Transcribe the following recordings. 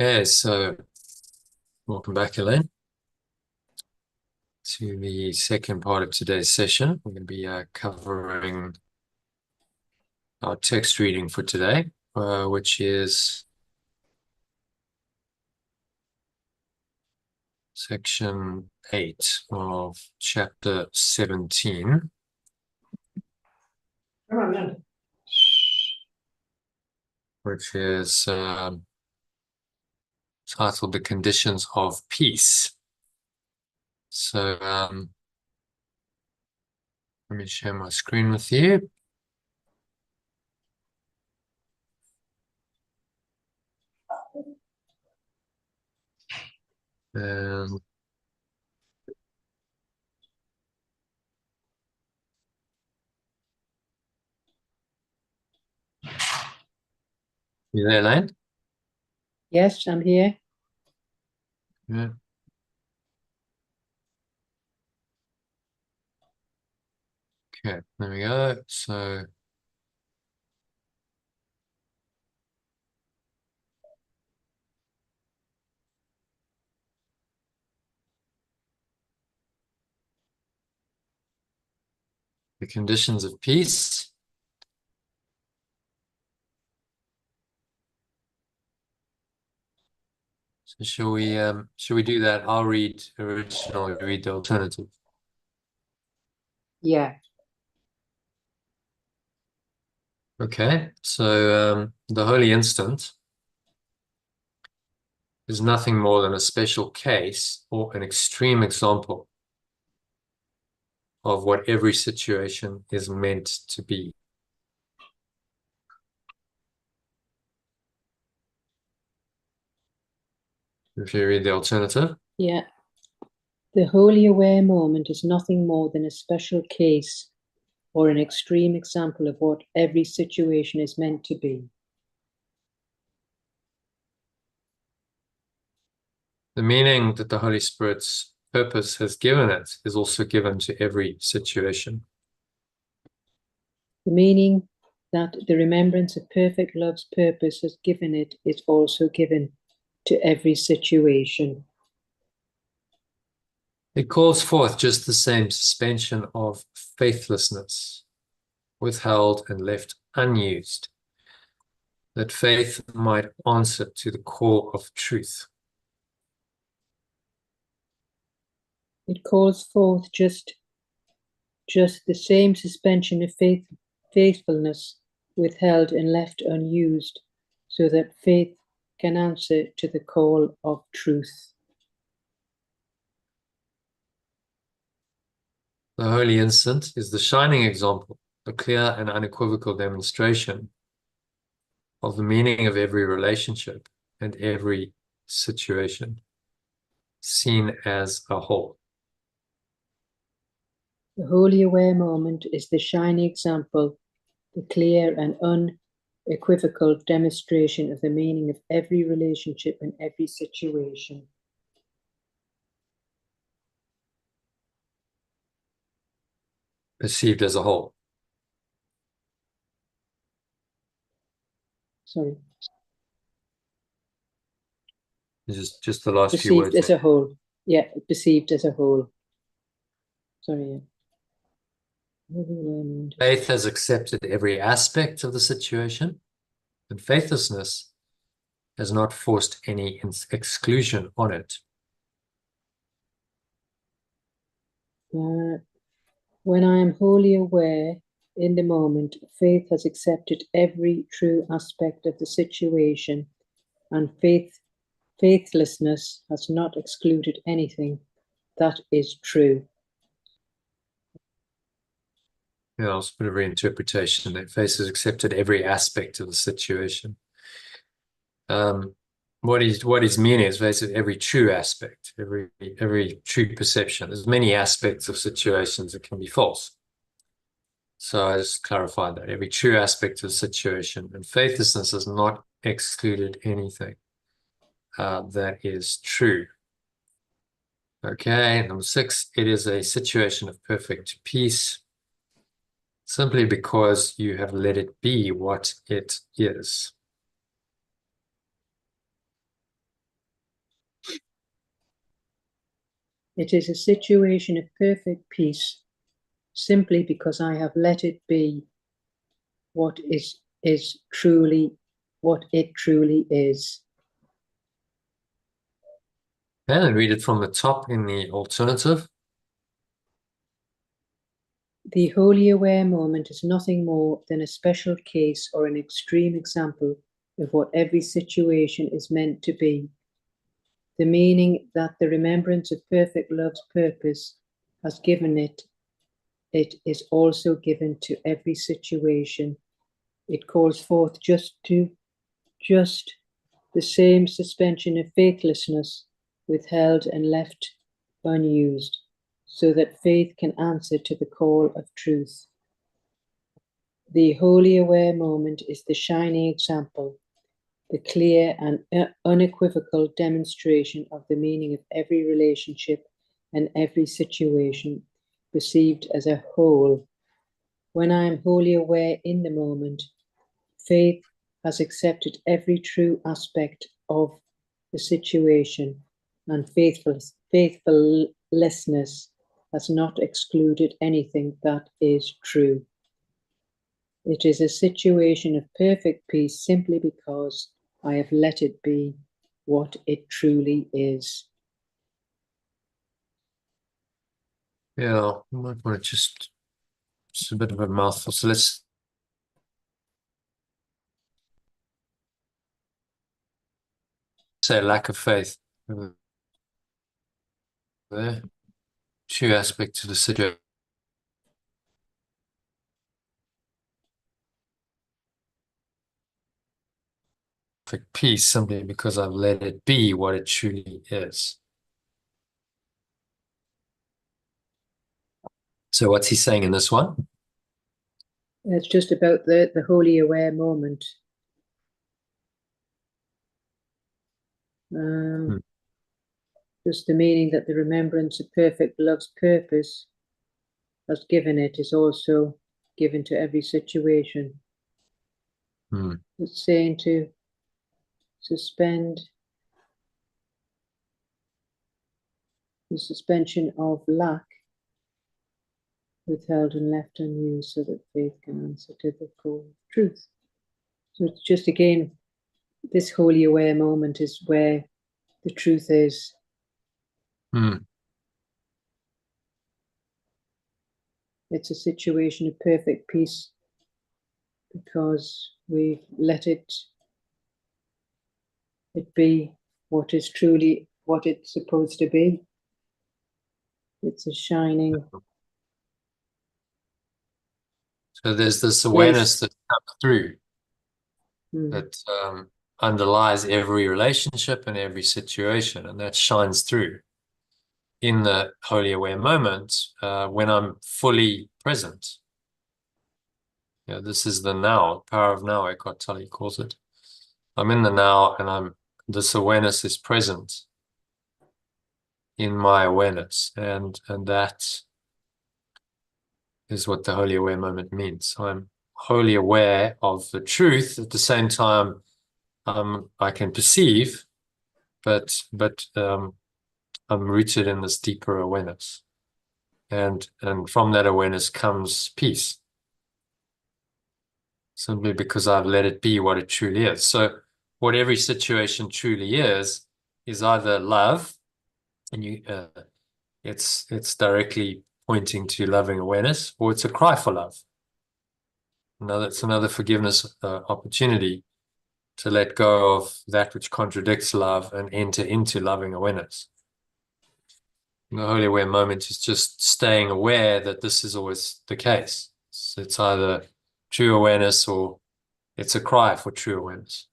Okay, so welcome back, Elaine, to the second part of today's session. We're going to be covering our text reading for today, which is section 8 of chapter 17. Come on, then. Which is titled The Conditions of Peace. So let me share my screen with you. And you there, Elaine? Yes, I'm here. Yeah. Okay, there we go. So the conditions of peace. So shall we do that? I'll read original, you read the alternative. Yeah. Okay, so the holy instant is nothing more than a special case or an extreme example of what every situation is meant to be. If you read the alternative. Yeah. The wholly aware moment is nothing more than a special case or an extreme example of what every situation is meant to be. The meaning that the Holy Spirit's purpose has given it is also given to every situation. The meaning that the remembrance of perfect love's purpose has given it is also given to every situation. It calls forth just the same suspension of faithlessness, withheld and left unused, that faith might answer to the call of truth. It calls forth just the same suspension of faithfulness, withheld and left unused, so that faith can answer to the call of truth. The holy instant is the shining example, a clear and unequivocal demonstration of the meaning of every relationship and every situation, seen as a whole. The wholly aware moment is the shining example, the clear and unequivocal demonstration of the meaning of every relationship and every situation. Perceived as a whole. Sorry. Just the last few Perceived words as there. a whole. Yeah, perceived as a whole. Sorry. Faith has accepted every aspect of the situation, and faithlessness has not forced any exclusion on it. When I am wholly aware in the moment, faith has accepted every true aspect of the situation, and faithlessness has not excluded anything that is true. Yeah, it's a bit of reinterpretation. That faith has accepted every aspect of the situation. What is meaning is basically every true aspect, every true perception. There's many aspects of situations that can be false. So I just clarified that every true aspect of the situation, and faithlessness has not excluded anything that is true. Okay, number 6, it is a situation of perfect peace, simply because you have let it be what it is. It is a situation of perfect peace simply because I have let it be what is truly what it truly is. And read it from the top in the alternative. The wholly aware moment is nothing more than a special case or an extreme example of what every situation is meant to be. The meaning that the remembrance of perfect love's purpose has given it, it is also given to every situation. It calls forth just the same suspension of faithlessness withheld and left unused, so that faith can answer to the call of truth. The wholly aware moment is the shining example, the clear and unequivocal demonstration of the meaning of every relationship and every situation perceived as a whole. When I am wholly aware in the moment, faith has accepted every true aspect of the situation, and faithfulness has not excluded anything that is true. It is a situation of perfect peace simply because I have let it be what it truly is. Yeah, I might want to just, it's a bit of a mouthful. So let's say lack of faith. There, true aspect to the situation. Perfect peace simply because I've let it be what it truly is. So what's he saying in this one? It's just about the wholly aware moment. Just the meaning that the remembrance of perfect love's purpose has given it is also given to every situation. It's saying to suspend the suspension of lack withheld and left unused so that faith can answer to the call of truth. So it's just again, this wholly aware moment is where the truth is. It's a situation of perfect peace because we've let it be what is truly what it's supposed to be. It's a shining. So there's this awareness that comes through that underlies every relationship and every situation, and that shines through in the wholly aware moment when I'm fully present. Yeah, this is the now, power of now, Eckhart Tolle calls it. I'm in the now, and this awareness is present in my awareness, and that is what the wholly aware moment means. I'm wholly aware of the truth at the same time I can perceive, but I'm rooted in this deeper awareness, and from that awareness comes peace, simply because I've let it be what it truly is. So what every situation truly is either love, and it's directly pointing to loving awareness, or it's a cry for love. It's another forgiveness opportunity to let go of that which contradicts love and enter into loving awareness. And the holy aware moment is just staying aware that this is always the case. So it's either true awareness or it's a cry for true awareness.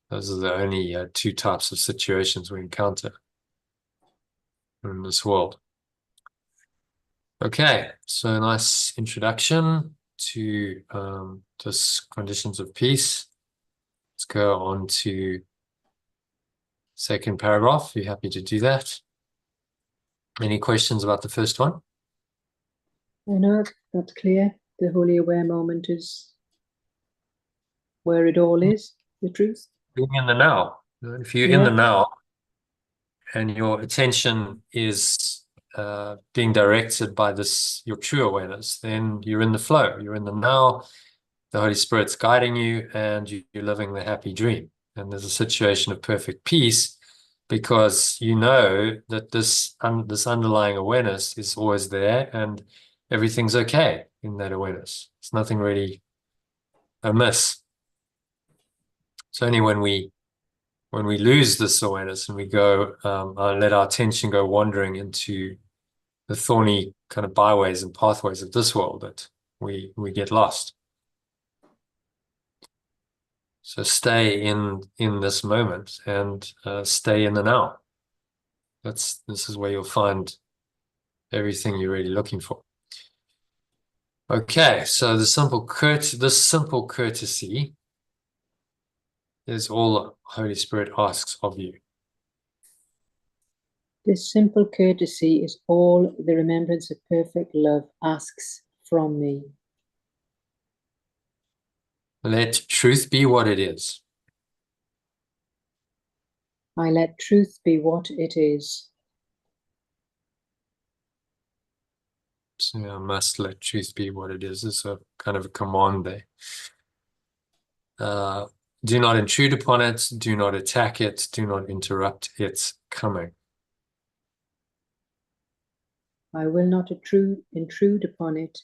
Those are the only two types of situations we encounter in this world. Okay, so a nice introduction to this conditions of peace. Let's go on to second paragraph. Are you happy to do that? Any questions about the first one? No, that's clear. The wholly aware moment is where it all is, the truth. Being in the now. If you're in the now, and your attention is being directed by this, your true awareness, then you're in the flow, you're in the now, the Holy Spirit's guiding you, and you're living the happy dream. And there's a situation of perfect peace because you know that this underlying awareness is always there and everything's okay in that awareness. It's nothing really amiss. It's only when we lose this awareness and we go, let our attention go wandering into the thorny kind of byways and pathways of this world that we get lost. So stay in this moment and stay in the now. This is where you'll find everything you're really looking for. Okay, so this simple courtesy is all the Holy Spirit asks of you. This simple courtesy is all the remembrance of perfect love asks from me. Let truth be what it is. I let truth be what it is. So I must let truth be what it is. It's a kind of a command there. Do not intrude upon it. Do not attack it. Do not interrupt its coming. I will not intrude upon it,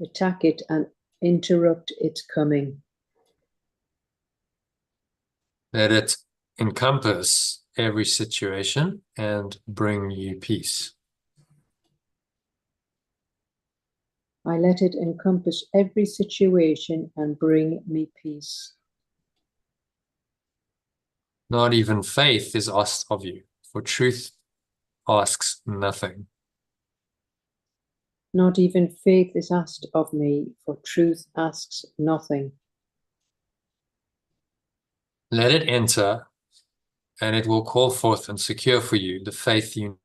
attack it, and interrupt its coming. Let it encompass every situation and bring you peace. I let it encompass every situation and bring me peace. Not even faith is asked of you, for truth asks nothing. Not even faith is asked of me, for truth asks nothing. Let it enter, and it will call forth and secure for you the faith you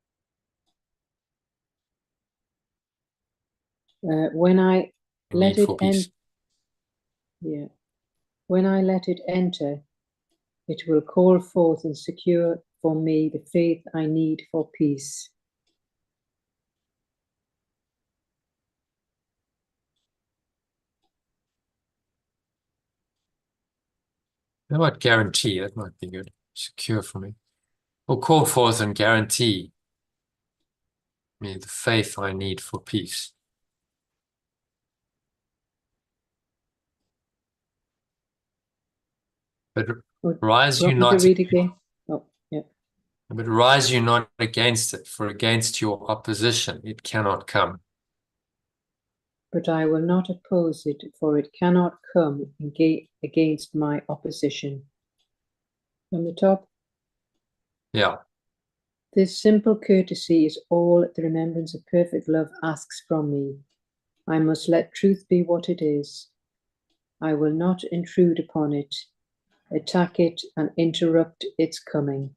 when I let need it for peace. When I let it enter, it will call forth and secure for me the faith I need for peace. How about guarantee? That might be good. Secure for me. Will call forth and guarantee me the faith I need for peace. But rise you not. Read again. Oh, yeah. But rise you not against it, for against your opposition it cannot come. But I will not oppose it, for it cannot come against my opposition. From the top. Yeah. This simple courtesy is all the remembrance of perfect love asks from me. I must let truth be what it is. I will not intrude upon it, attack it, and interrupt its coming.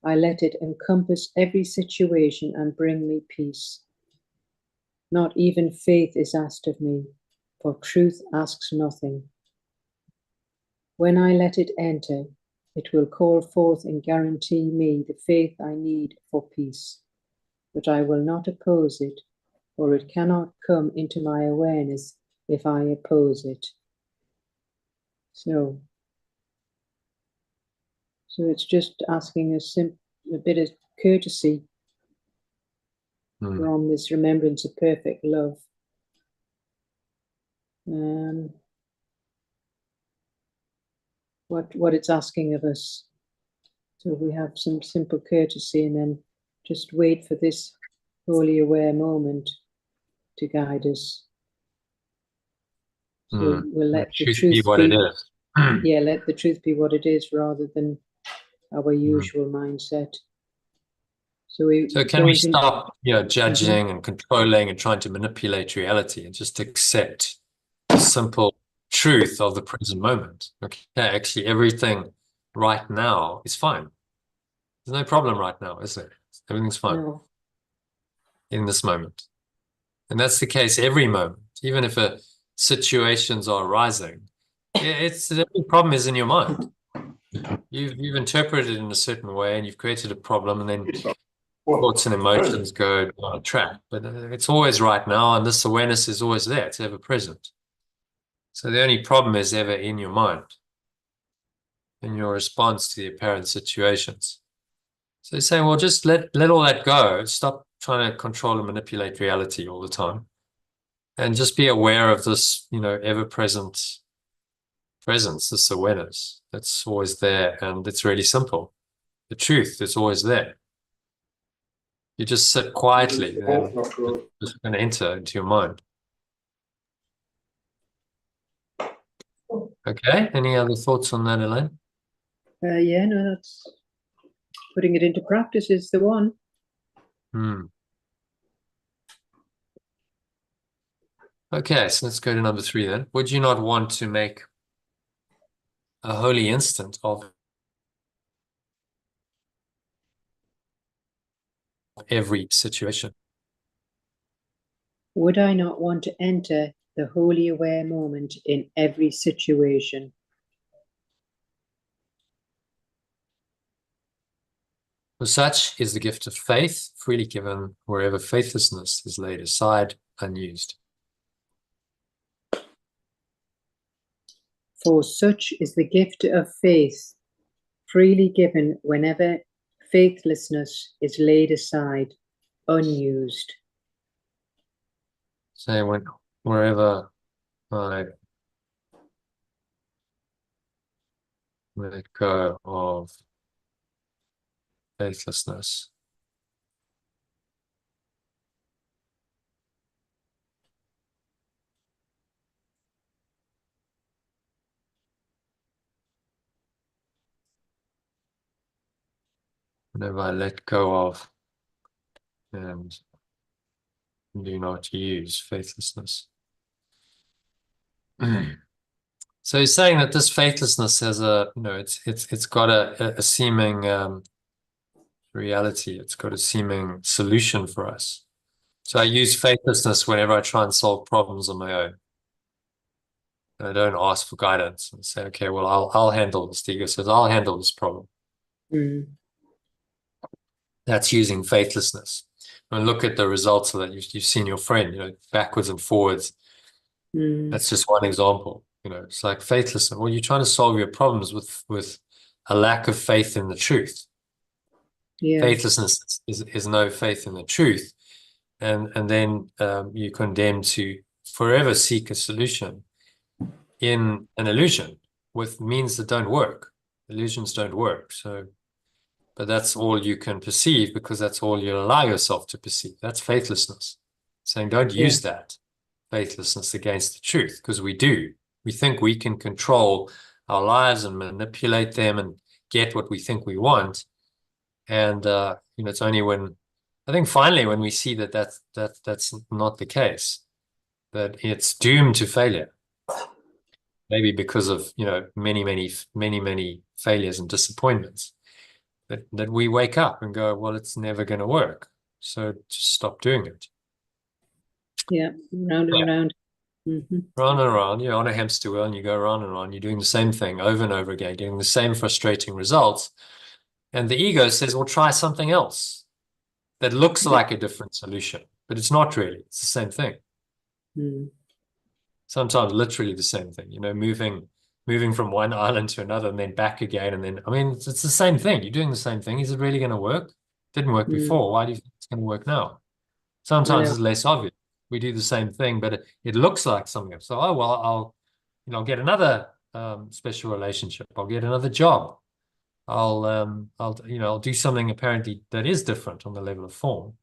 I let it encompass every situation and bring me peace. Not even faith is asked of me, for truth asks nothing. When I let it enter, it will call forth and guarantee me the faith I need for peace. But I will not oppose it, for it cannot come into my awareness if I oppose it. So it's just asking a bit of courtesy from this remembrance of perfect love. What it's asking of us. So we have some simple courtesy and then just wait for this wholly aware moment to guide us. So we'll let the truth be what it is. Yeah, let the truth be what it is rather than our usual mindset. So can we stop, judging and controlling and trying to manipulate reality and just accept the simple truth of the present moment? Okay, actually, everything right now is fine. There's no problem right now, is there? Everything's fine in this moment. And that's the case every moment, even if situations are arising. The only problem is in your mind. You've interpreted it in a certain way and you've created a problem, and then thoughts and emotions go on a track. But it's always right now, and this awareness is always there. It's ever present. So the only problem is ever in your mind, in your response to the apparent situations. So you're saying, well, just let all that go. Stop trying to control and manipulate reality all the time. And just be aware of this, ever-present presence, this awareness that's always there. And it's really simple. The truth is always there. You just sit quietly, and it's going to enter into your mind. Okay. Any other thoughts on that, Elaine? Yeah, no, that's putting it into practice is the one. Okay, so let's go to number 3 then. Would you not want to make a holy instant of every situation? Would I not want to enter the wholly aware moment in every situation? For such is the gift of faith, freely given wherever faithlessness is laid aside, unused. For such is the gift of faith, freely given whenever faithlessness is laid aside, unused. Say wherever I let go of faithlessness, whenever I let go of and do not use faithlessness. So he's saying that this faithlessness has it's got a seeming reality. It's got a seeming solution for us. So I use faithlessness whenever I try and solve problems on my own. And I don't ask for guidance and say, okay, well, I'll handle this. The ego says, I'll handle this problem. That's using faithlessness. And look at the results of that. You've seen your friend, backwards and forwards. That's just one example. It's like faithlessness. Well, you're trying to solve your problems with a lack of faith in the truth. Yeah. Faithlessness is no faith in the truth. And then you're condemned to forever seek a solution in an illusion with means that don't work. Illusions don't work. But that's all you can perceive because that's all you allow yourself to perceive. That's faithlessness. Saying don't use that faithlessness against the truth, because we do. We think we can control our lives and manipulate them and get what we think we want. And it's only I think finally when we see that that's not the case, that it's doomed to failure. Maybe because of many failures and disappointments, that we wake up and go, well, it's never going to work. So just stop doing it. Yeah, round and round. Round and around, you're on a hamster wheel and you go round and round, you're doing the same thing over and over again, getting the same frustrating results. And the ego says, well, try something else that looks like a different solution, but it's not really. It's the same thing. Sometimes literally the same thing, moving from one island to another and then back again. And then, I mean, it's the same thing. You're doing the same thing. Is it really going to work? Didn't work before. Why do you think it's going to work now? Sometimes it's less obvious. We do the same thing, but it looks like something else. So, I'll get another special relationship. I'll get another job. I'll do something apparently that is different on the level of form,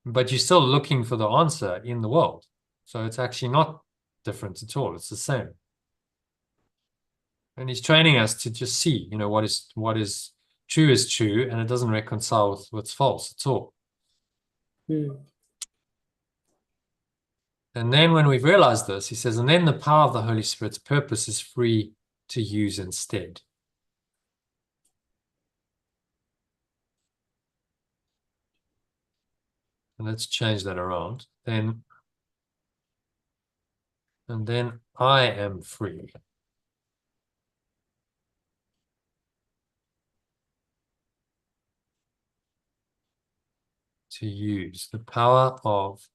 but you're still looking for the answer in the world. So it's actually not different at all. It's the same. And he's training us to just see, what is true, and it doesn't reconcile with what's false at all. And then when we've realized this, he says, and then the power of the Holy Spirit's purpose is free to use instead. And let's change that around. And then I am free to use the power of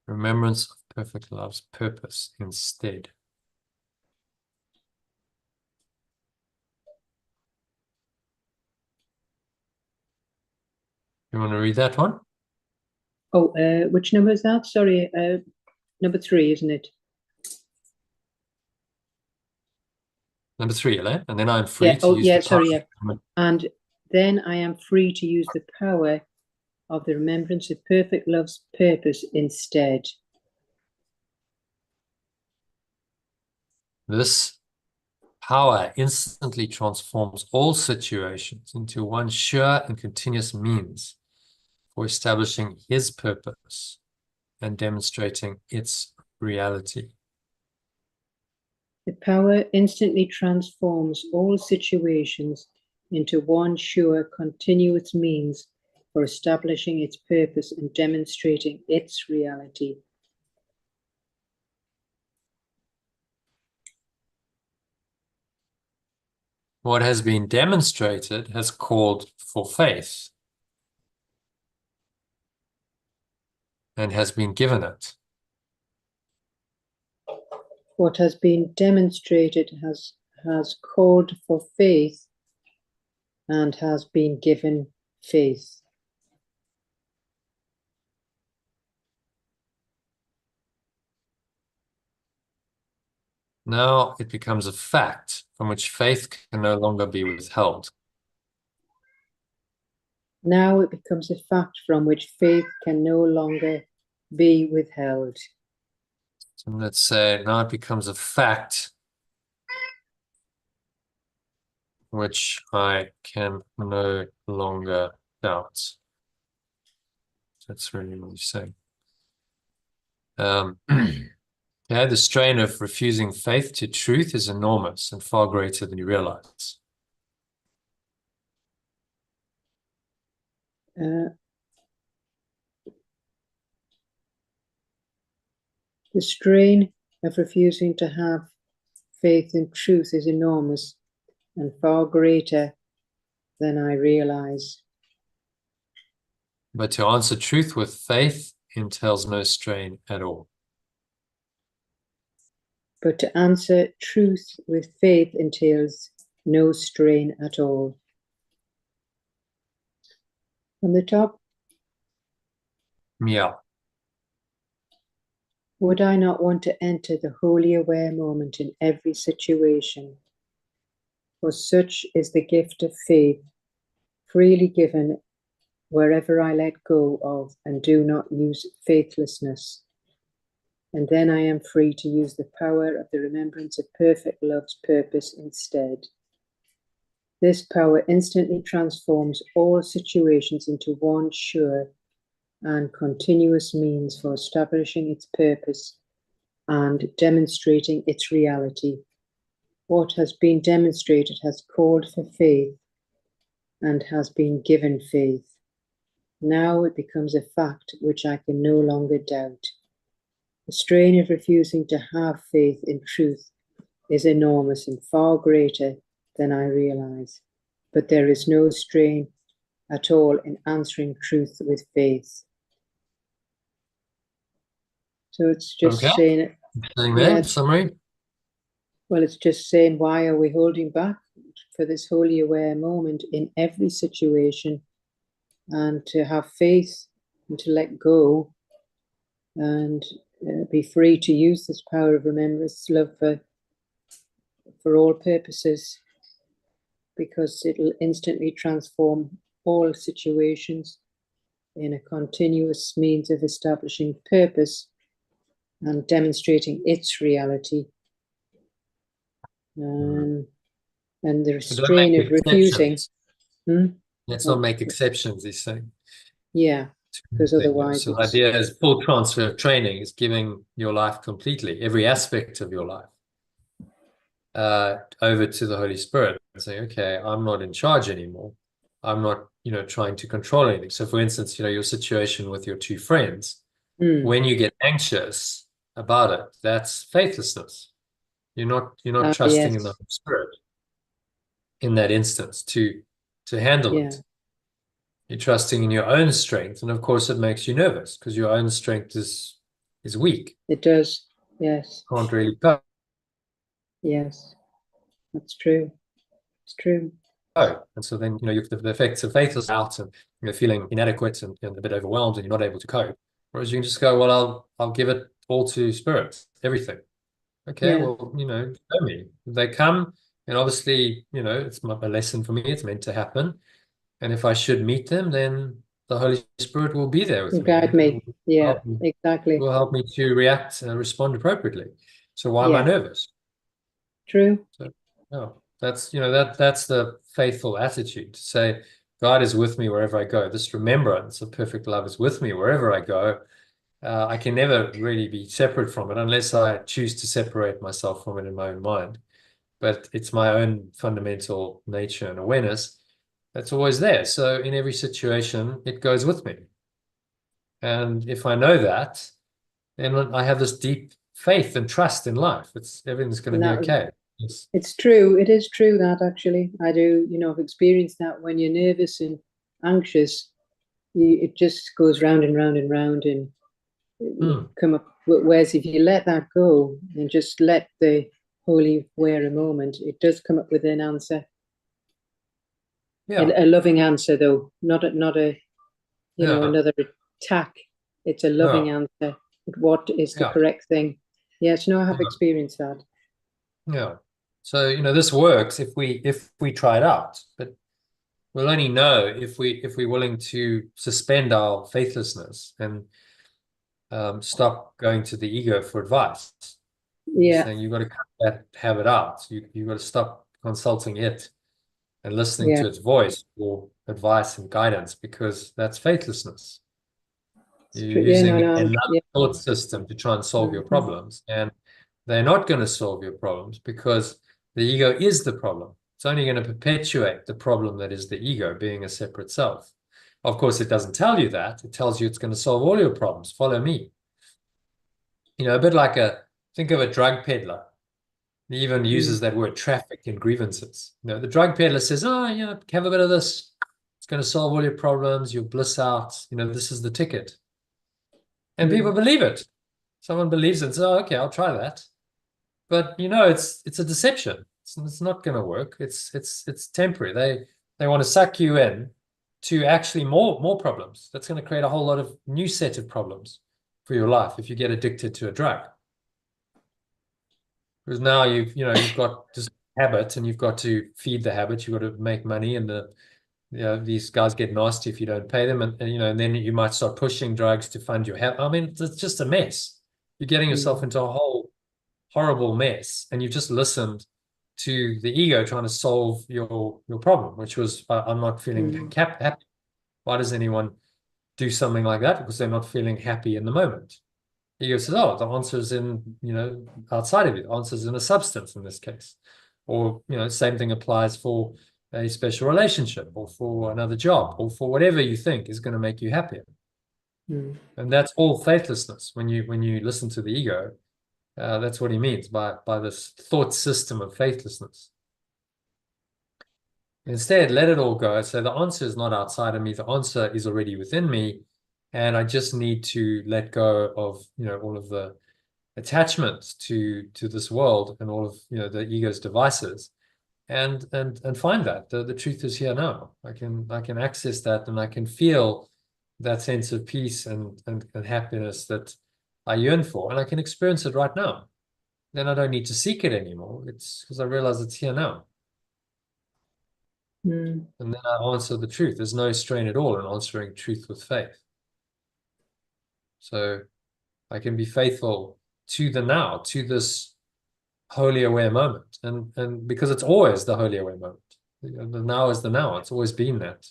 remembrance of perfect love's purpose instead. You want to read that one? Oh, which number is that? Sorry, number 3, isn't it? Number 3, Elaine. And then I'm free Yeah. to Oh, use yeah. the power. Sorry. Yeah. And then I am free to use the power of the remembrance of perfect love's purpose instead. This power instantly transforms all situations into one sure and continuous means for establishing his purpose and demonstrating its reality. The power instantly transforms all situations into one sure, continuous means for establishing its purpose and demonstrating its reality. What has been demonstrated has called for faith and has been given it. What has been demonstrated has called for faith and has been given faith. Now it becomes a fact from which faith can no longer be withheld. Now it becomes a fact from which faith can no longer be withheld. So let's say now it becomes a fact which I can no longer doubt. That's really what you're saying. Okay, the strain of refusing faith to truth is enormous and far greater than you realize. The strain of refusing to have faith in truth is enormous and far greater than I realize. But to answer truth with faith entails no strain at all. But to answer truth with faith entails no strain at all. From the top, Yeah. would I not want to enter the wholly aware moment in every situation? For such is the gift of faith, freely given wherever I let go of and do not use faithlessness. And then I am free to use the power of the remembrance of perfect love's purpose instead. This power instantly transforms all situations into one sure and continuous means for establishing its purpose and demonstrating its reality. What has been demonstrated has called for faith and has been given faith. Now it becomes a fact which I can no longer doubt. The strain of refusing to have faith in truth is enormous and far greater than I realize, but there is no strain at all in answering truth with faith. So it's just saying, that summary. Well, it's just saying, why are we holding back for this wholly aware moment in every situation, and to have faith and to let go and be free to use this power of remembrance, love for all purposes, because it'll instantly transform all situations in a continuous means of establishing purpose and demonstrating its reality. And the restraint of refusing. Let's not make exceptions, he's saying. Yeah, because otherwise. So the idea is full transfer of training is giving your life completely, every aspect of your life, over to the Holy Spirit and saying, okay, I'm not in charge anymore. I'm not, trying to control anything. So for instance, your situation with your two friends, when you get anxious about it, that's faithlessness. You're not trusting in the Holy Spirit in that instance to handle it. You're trusting in your own strength, and of course it makes you nervous because your own strength is weak. It does. Yes. Can't really cope. Yes. That's true. It's true. And so then, you the effects of faithless out, and you're feeling inadequate and a bit overwhelmed, and you're not able to cope. Whereas you can just go, well, I'll give it all to spirit, everything. Okay, Yeah. well, show me. They come, and obviously, it's a lesson for me. It's meant to happen. And if I should meet them, then the Holy Spirit will be there with me Guide and me. Yeah, help me, exactly. will help me to react and respond appropriately. So why am I Yeah. nervous? True. So, no, that's that's the faithful attitude to say, God is with me wherever I go. This remembrance of perfect love is with me wherever I go. I can never really be separate from it unless I choose to separate myself from it in my own mind. But it's my own fundamental nature and awareness that's always there. So in every situation, it goes with me. And if I know that, then I have this deep faith and trust in life. Everything's going to be okay. It's true. It is true that actually I do, I've experienced that when you're nervous and anxious, it just goes round and round and round and come up. Whereas if you let that go and just let the holy wear a moment, it does come up with an answer. Yeah. A loving answer, though, not a another attack. It's a loving answer. What is the correct thing? Yes, I have experienced that. Yeah. So, this works if we try it out, but we'll only know if we're willing to suspend our faithlessness and stop going to the ego for advice. Yeah. Saying you've got to cut that habit out. You've got to stop consulting it and listening to its voice for advice and guidance, because that's faithlessness. You're using another thought system to try and solve your problems, and they're not going to solve your problems because the ego is the problem. It's only going to perpetuate the problem that is the ego being a separate self. Of course, it doesn't tell you that. It tells you it's going to solve all your problems. Follow me. A bit like think of a drug peddler. He even uses that word traffic in grievances. The drug peddler says, oh, have a bit of this. It's going to solve all your problems. You'll bliss out. This is the ticket. And people believe it. Someone believes it and says, oh, okay, I'll try that. But it's a deception. It's not going to work. It's temporary. They want to suck you in to actually more problems. That's going to create a whole lot of new set of problems for your life if you get addicted to a drug. Because now you've got this habit, and you've got to feed the habit. You've got to make money, and these guys get nasty if you don't pay them, and then you might start pushing drugs to fund your habit. I mean, it's just a mess. You're getting yourself into a whole horrible mess, and you've just listened to the ego trying to solve your problem, which was, I'm not feeling happy. Why does anyone do something like that? Because they're not feeling happy in the moment. The ego says, oh, the answer is in, outside of you. The answer is in a substance in this case. Or, same thing applies for a special relationship, or for another job, or for whatever you think is going to make you happier. And that's all faithlessness. When you listen to the ego, that's what he means by this thought system of faithlessness. Instead, let it all go. So the answer is not outside of me. The answer is already within me. And I just need to let go of, all of the attachments to this world and all of, the ego's devices, and find that the truth is here now. I can access that, and I can feel that sense of peace and happiness that I yearn for, and I can experience it right now. Then I don't need to seek it anymore. It's because I realize it's here now. And then I answer the truth. There's no strain at all in answering truth with faith. So I can be faithful to the now, to this holy aware moment. And because it's always the holy aware moment. The now is the now. It's always been that.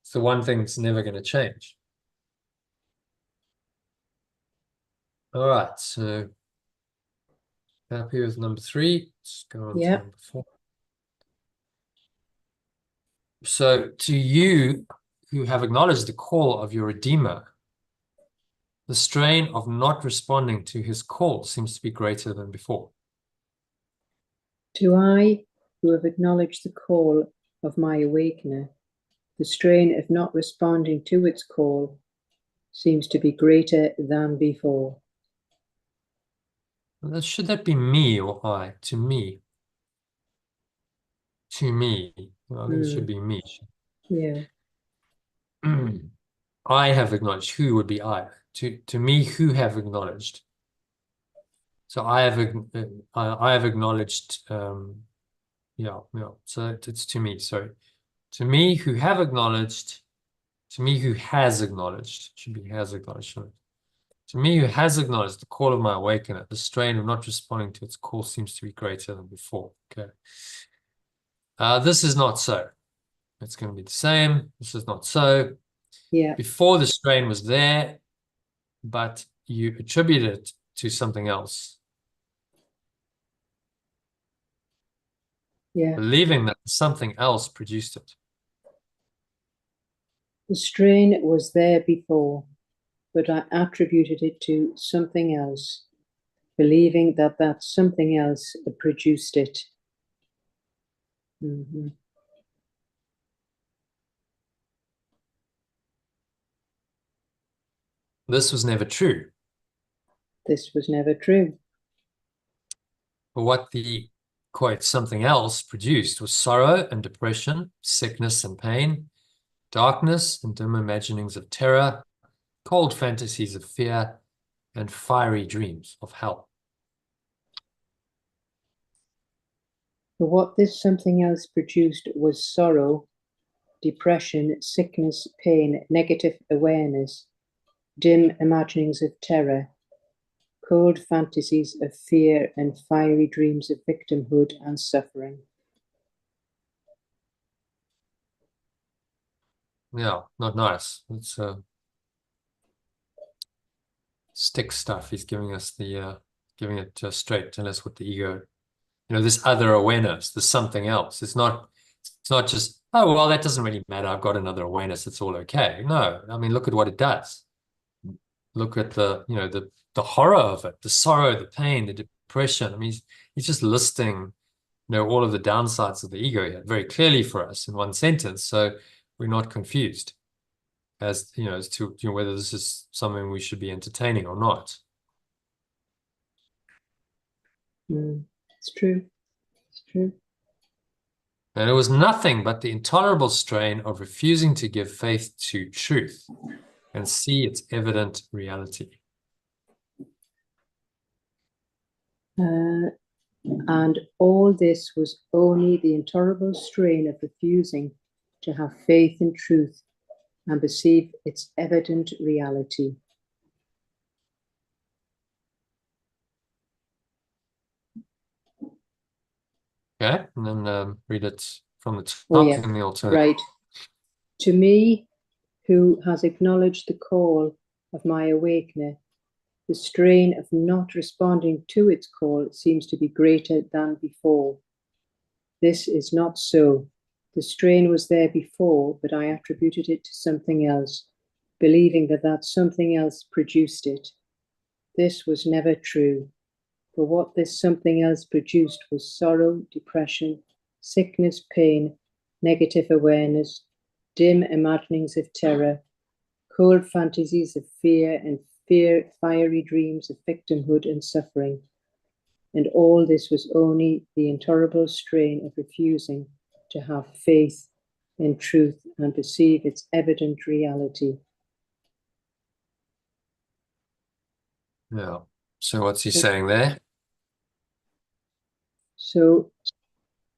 It's the one thing that's never going to change. All right, so happy with number 3. Let's go on to number 4. So to you who have acknowledged the call of your Redeemer, the strain of not responding to his call seems to be greater than before. To I, who have acknowledged the call of my awakener, The strain of not responding to its call seems to be greater than before. Should that be me or I? To me. To me. Well, it should be me. Yeah. I have acknowledged. Who would be I? To me, who have acknowledged? So I have acknowledged. Yeah. So it's to me. Sorry, to me who have acknowledged. To me who has acknowledged. Should be has acknowledged. To me who has acknowledged the call of my awakener, the strain of not responding to its call seems to be greater than before. Okay. This is not so. It's going to be the same. This is not so. Yeah. Before the strain was there, but you attribute it to something else. Yeah. Believing that something else produced it. The strain was there before, but I attributed it to something else, believing that that something else produced it. This was never true. This was never true. But what the, quote, something else produced was sorrow and depression, sickness and pain, darkness and dim imaginings of terror, cold fantasies of fear, and fiery dreams of hell. But what this something else produced was sorrow, depression, sickness, pain, negative awareness, dim imaginings of terror, cold fantasies of fear, and fiery dreams of victimhood and suffering. Yeah, not nice. It's stick stuff. He's giving us the giving it straight, telling us what the ego, this other awareness, there's something else. It's not just, oh well, that doesn't really matter. I've got another awareness. It's all okay. No, I mean, look at what it does. Look at the horror of it, the sorrow, the pain, the depression. I mean, he's just listing, all of the downsides of the ego here very clearly for us in one sentence. So we're not confused as to whether this is something we should be entertaining or not. It's true. It's true. And it was nothing but the intolerable strain of refusing to give faith to truth and see its evident reality. And all this was only the intolerable strain of refusing to have faith in truth and perceive its evident reality. Okay, and then read it from the top in the alternative. Right. To me, who has acknowledged the call of my awakener, the strain of not responding to its call seems to be greater than before. This is not so. The strain was there before, but I attributed it to something else, believing that that something else produced it. This was never true. For what this something else produced was sorrow, depression, sickness, pain, negative awareness, dim imaginings of terror, cold fantasies of fear, and fiery dreams of victimhood and suffering. And all this was only the intolerable strain of refusing to have faith in truth and perceive its evident reality. Yeah. So what's he saying there? So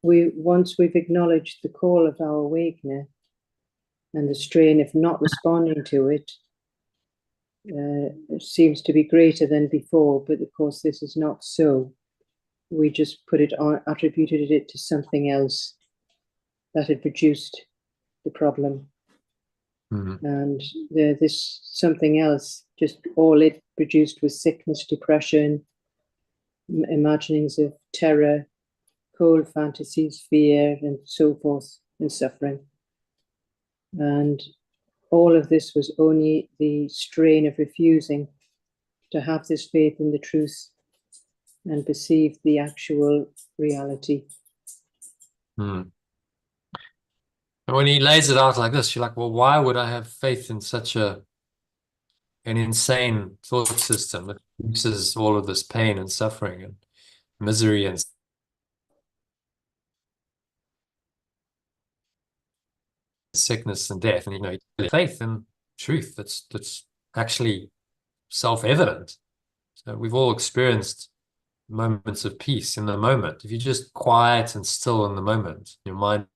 once we've acknowledged the call of our awakener and the strain of not responding to it, seems to be greater than before, but of course this is not so. We just attributed it to something else that had produced the problem. And this something else, just all it produced was sickness, depression, imaginings of terror, cold fantasies, fear, and so forth, and suffering. And all of this was only the strain of refusing to have this faith in the truth and perceive the actual reality. What And when he lays it out like this, you're like, well, why would I have faith in such an insane thought system that produces all of this pain and suffering and misery and sickness and death? And faith in truth that's actually self-evident. So we've all experienced moments of peace in the moment. If you're just quiet and still in the moment, your mind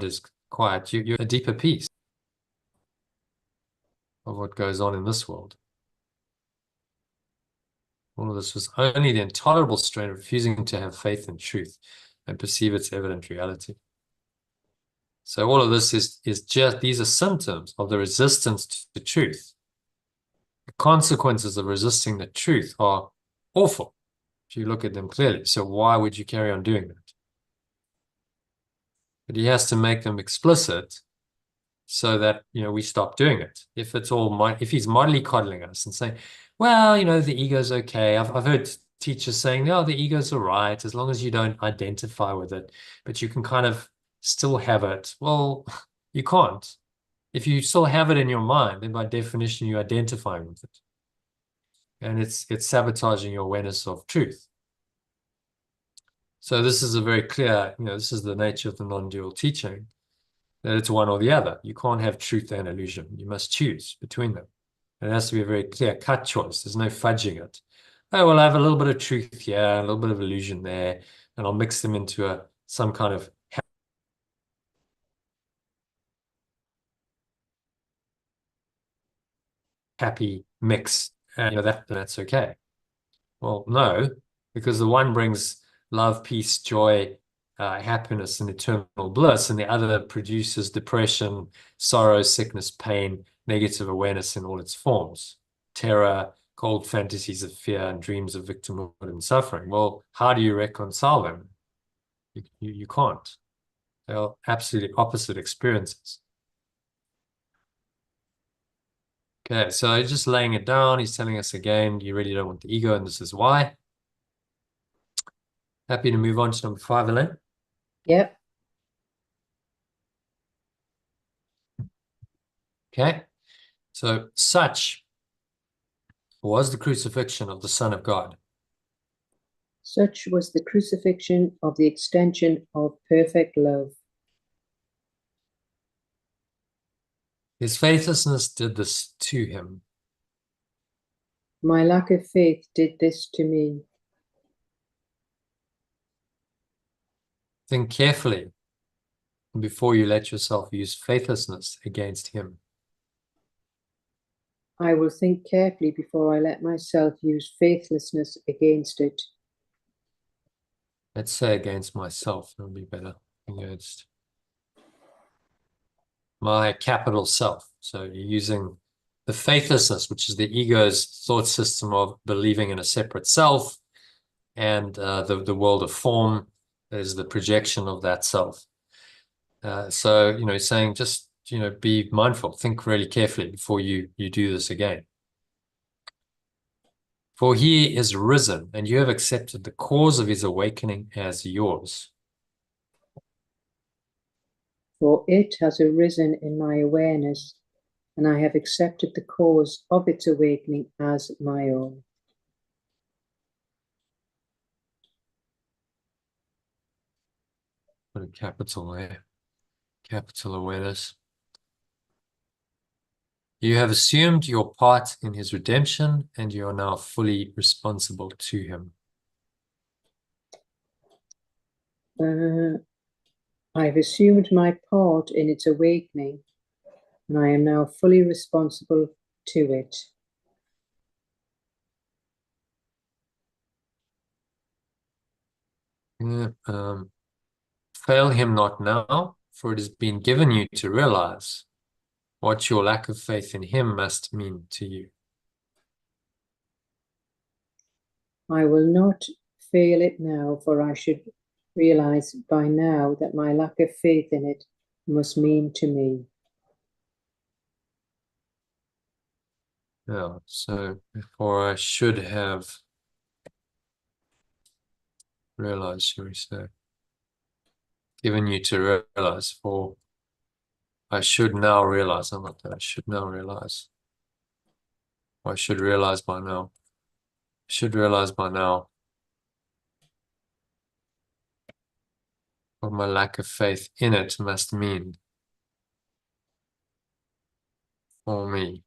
is quiet, you're a deeper peace of what goes on in this world. All of this was only the intolerable strain of refusing to have faith in truth and perceive its evident reality. So all of this is just, these are symptoms of the resistance to truth. The consequences of resisting the truth are awful if you look at them clearly. So why would you carry on doing that? But he has to make them explicit so that we stop doing it. If it's if he's mollycoddling us and saying, well, the ego's okay. I've heard teachers saying, oh, the ego's all right as long as you don't identify with it, but you can kind of still have it. Well, you can't. If you still have it in your mind, then by definition you're identifying with it, and it's sabotaging your awareness of truth. So this is a very clear, this is the nature of the non-dual teaching, that it's one or the other. You can't have truth and illusion. You must choose between them. And it has to be a very clear-cut choice. There's no fudging it. Oh, well, I have a little bit of truth here, a little bit of illusion there, and I'll mix them into some kind of happy mix. And that's okay. Well, no, because the one brings love, peace, joy, happiness, and eternal bliss, and the other produces depression, sorrow, sickness, pain, negative awareness in all its forms, terror, cold fantasies of fear, and dreams of victimhood and suffering. Well, how do you reconcile them? You can't. They're absolutely opposite experiences. Okay, so just laying it down, he's telling us again, you really don't want the ego, and this is why. Happy to move on to number 5, Elaine. Yep. Okay, so such was the crucifixion of the Son of God. Such was the crucifixion of the extension of perfect love. His faithlessness did this to him. My lack of faith did this to me. Think carefully before you let yourself use faithlessness against him. I will think carefully before I let myself use faithlessness against it. Let's say against myself, that would be better. Against my capital self. So you're using the faithlessness, which is the ego's thought system of believing in a separate self, and the world of form is the projection of that self. So, saying just, be mindful, think really carefully before you do this again. For he is risen, and you have accepted the cause of his awakening as yours. For it has arisen in my awareness, and I have accepted the cause of its awakening as my own. Put a capital there. Capital awareness. You have assumed your part in his redemption, and you are now fully responsible to him. I've assumed my part in its awakening, and I am now fully responsible to it. Yeah, fail him not now, for it has been given you to realize what your lack of faith in him must mean to you. I will not fail it now, for I should realize by now that my lack of faith in it must mean to me. Yeah, so before I should have realize, shall we say. Given you to realize, for I should now realize. I'm not that I should now realize. Or I should realize by now. Should realize by now. What my lack of faith in it must mean for me.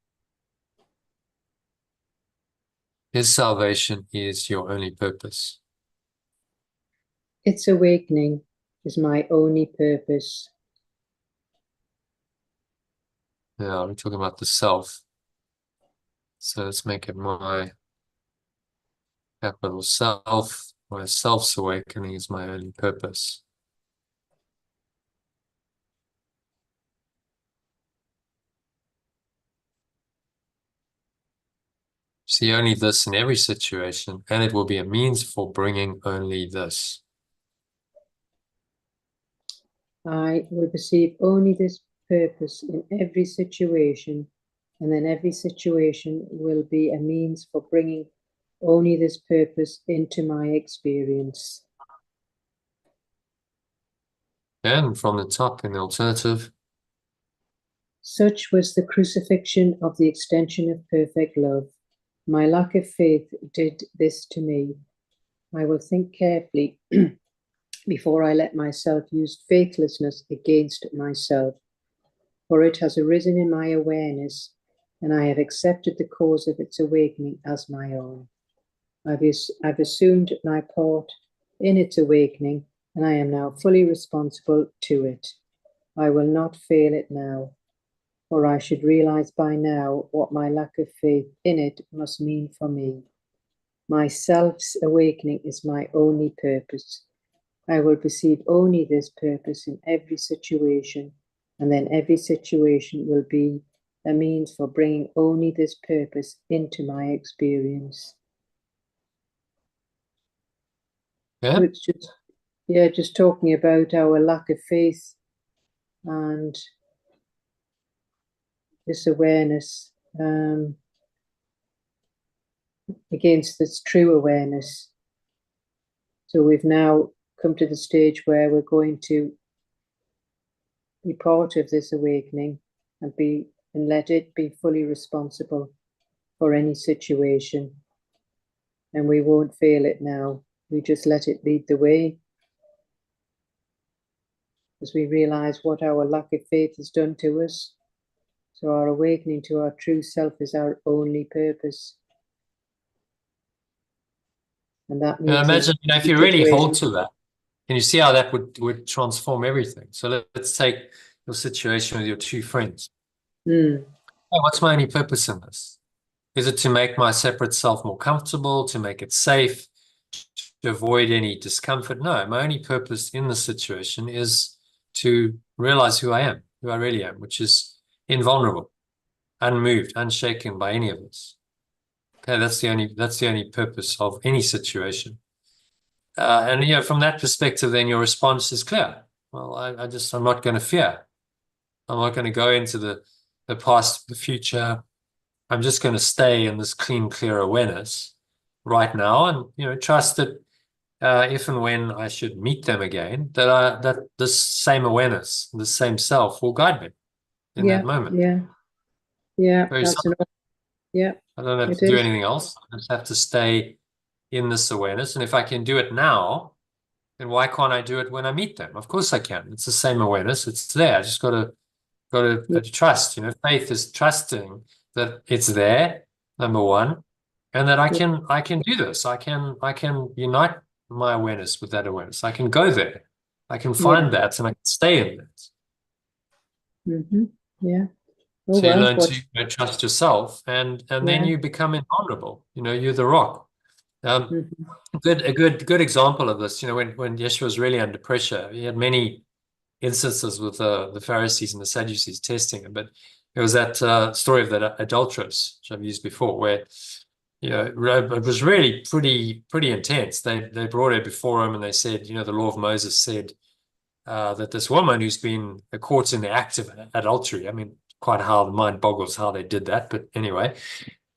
His salvation is your only purpose. Its awakening is my only purpose. Yeah, we're talking about the self. So let's make it my capital self. My self's awakening is my only purpose. See only this in every situation, and it will be a means for bringing only this. I will perceive only this purpose in every situation, and then every situation will be a means for bringing only this purpose into my experience. And from the top in the alternative, such was the crucifixion of the extension of perfect love. My lack of faith did this to me. I will think carefully before I let myself use faithlessness against myself, for it has arisen in my awareness, and I have accepted the cause of its awakening as my own. I've assumed my part in its awakening, and I am now fully responsible to it. I will not fail it now, for I should realize by now what my lack of faith in it must mean for me. My self's awakening is my only purpose. I will perceive only this purpose in every situation, and then every situation will be a means for bringing only this purpose into my experience. yeah, So it's just talking about our lack of faith and this awareness against this true awareness. So we've now come to the stage where we're going to be part of this awakening and let it be fully responsible for any situation. And we won't fail it now. We just let it lead the way as we realize what our lack of faith has done to us. So our awakening to our true self is our only purpose. And that means imagine, if you really hold to that, and you see how that would transform everything. So let's take your situation with your two friends. Mm. Oh, what's my only purpose in this? Is it to make my separate self more comfortable, to make it safe, to avoid any discomfort? No, my only purpose in the situation is to realize who I am, who I really am, which is invulnerable, unmoved, unshaken by any of this. Okay, that's the only purpose of any situation. And from that perspective, then your response is clear. Well, I'm not going to fear. I'm not going to go into the past, the future. I'm just going to stay in this clean, clear awareness right now, and trust that if and when I should meet them again, that this same awareness, the same self, will guide me in that moment. Yeah. Very That's simple. yeah. I don't have It to do is. anything else. I just have to stay in this awareness, and if I can do it now, then why can't I do it when I meet them? Of course I can. It's the same awareness. It's there. I just got to trust. Faith is trusting that it's there, number one, and that I can do this. I can unite my awareness with that awareness. I can go there. I can find that, and I can stay in that. Mm-hmm. Yeah. So you learn to trust yourself, and then you become invulnerable. You're the rock. A good example of this, when Yeshua was really under pressure, he had many instances with the Pharisees and the Sadducees testing him. But there was that story of that adulteress, which I've used before, where it was really pretty intense. They brought her before him, and they said, the law of Moses said that this woman who's been caught in the act of adultery. I mean, quite how the mind boggles how they did that, but anyway,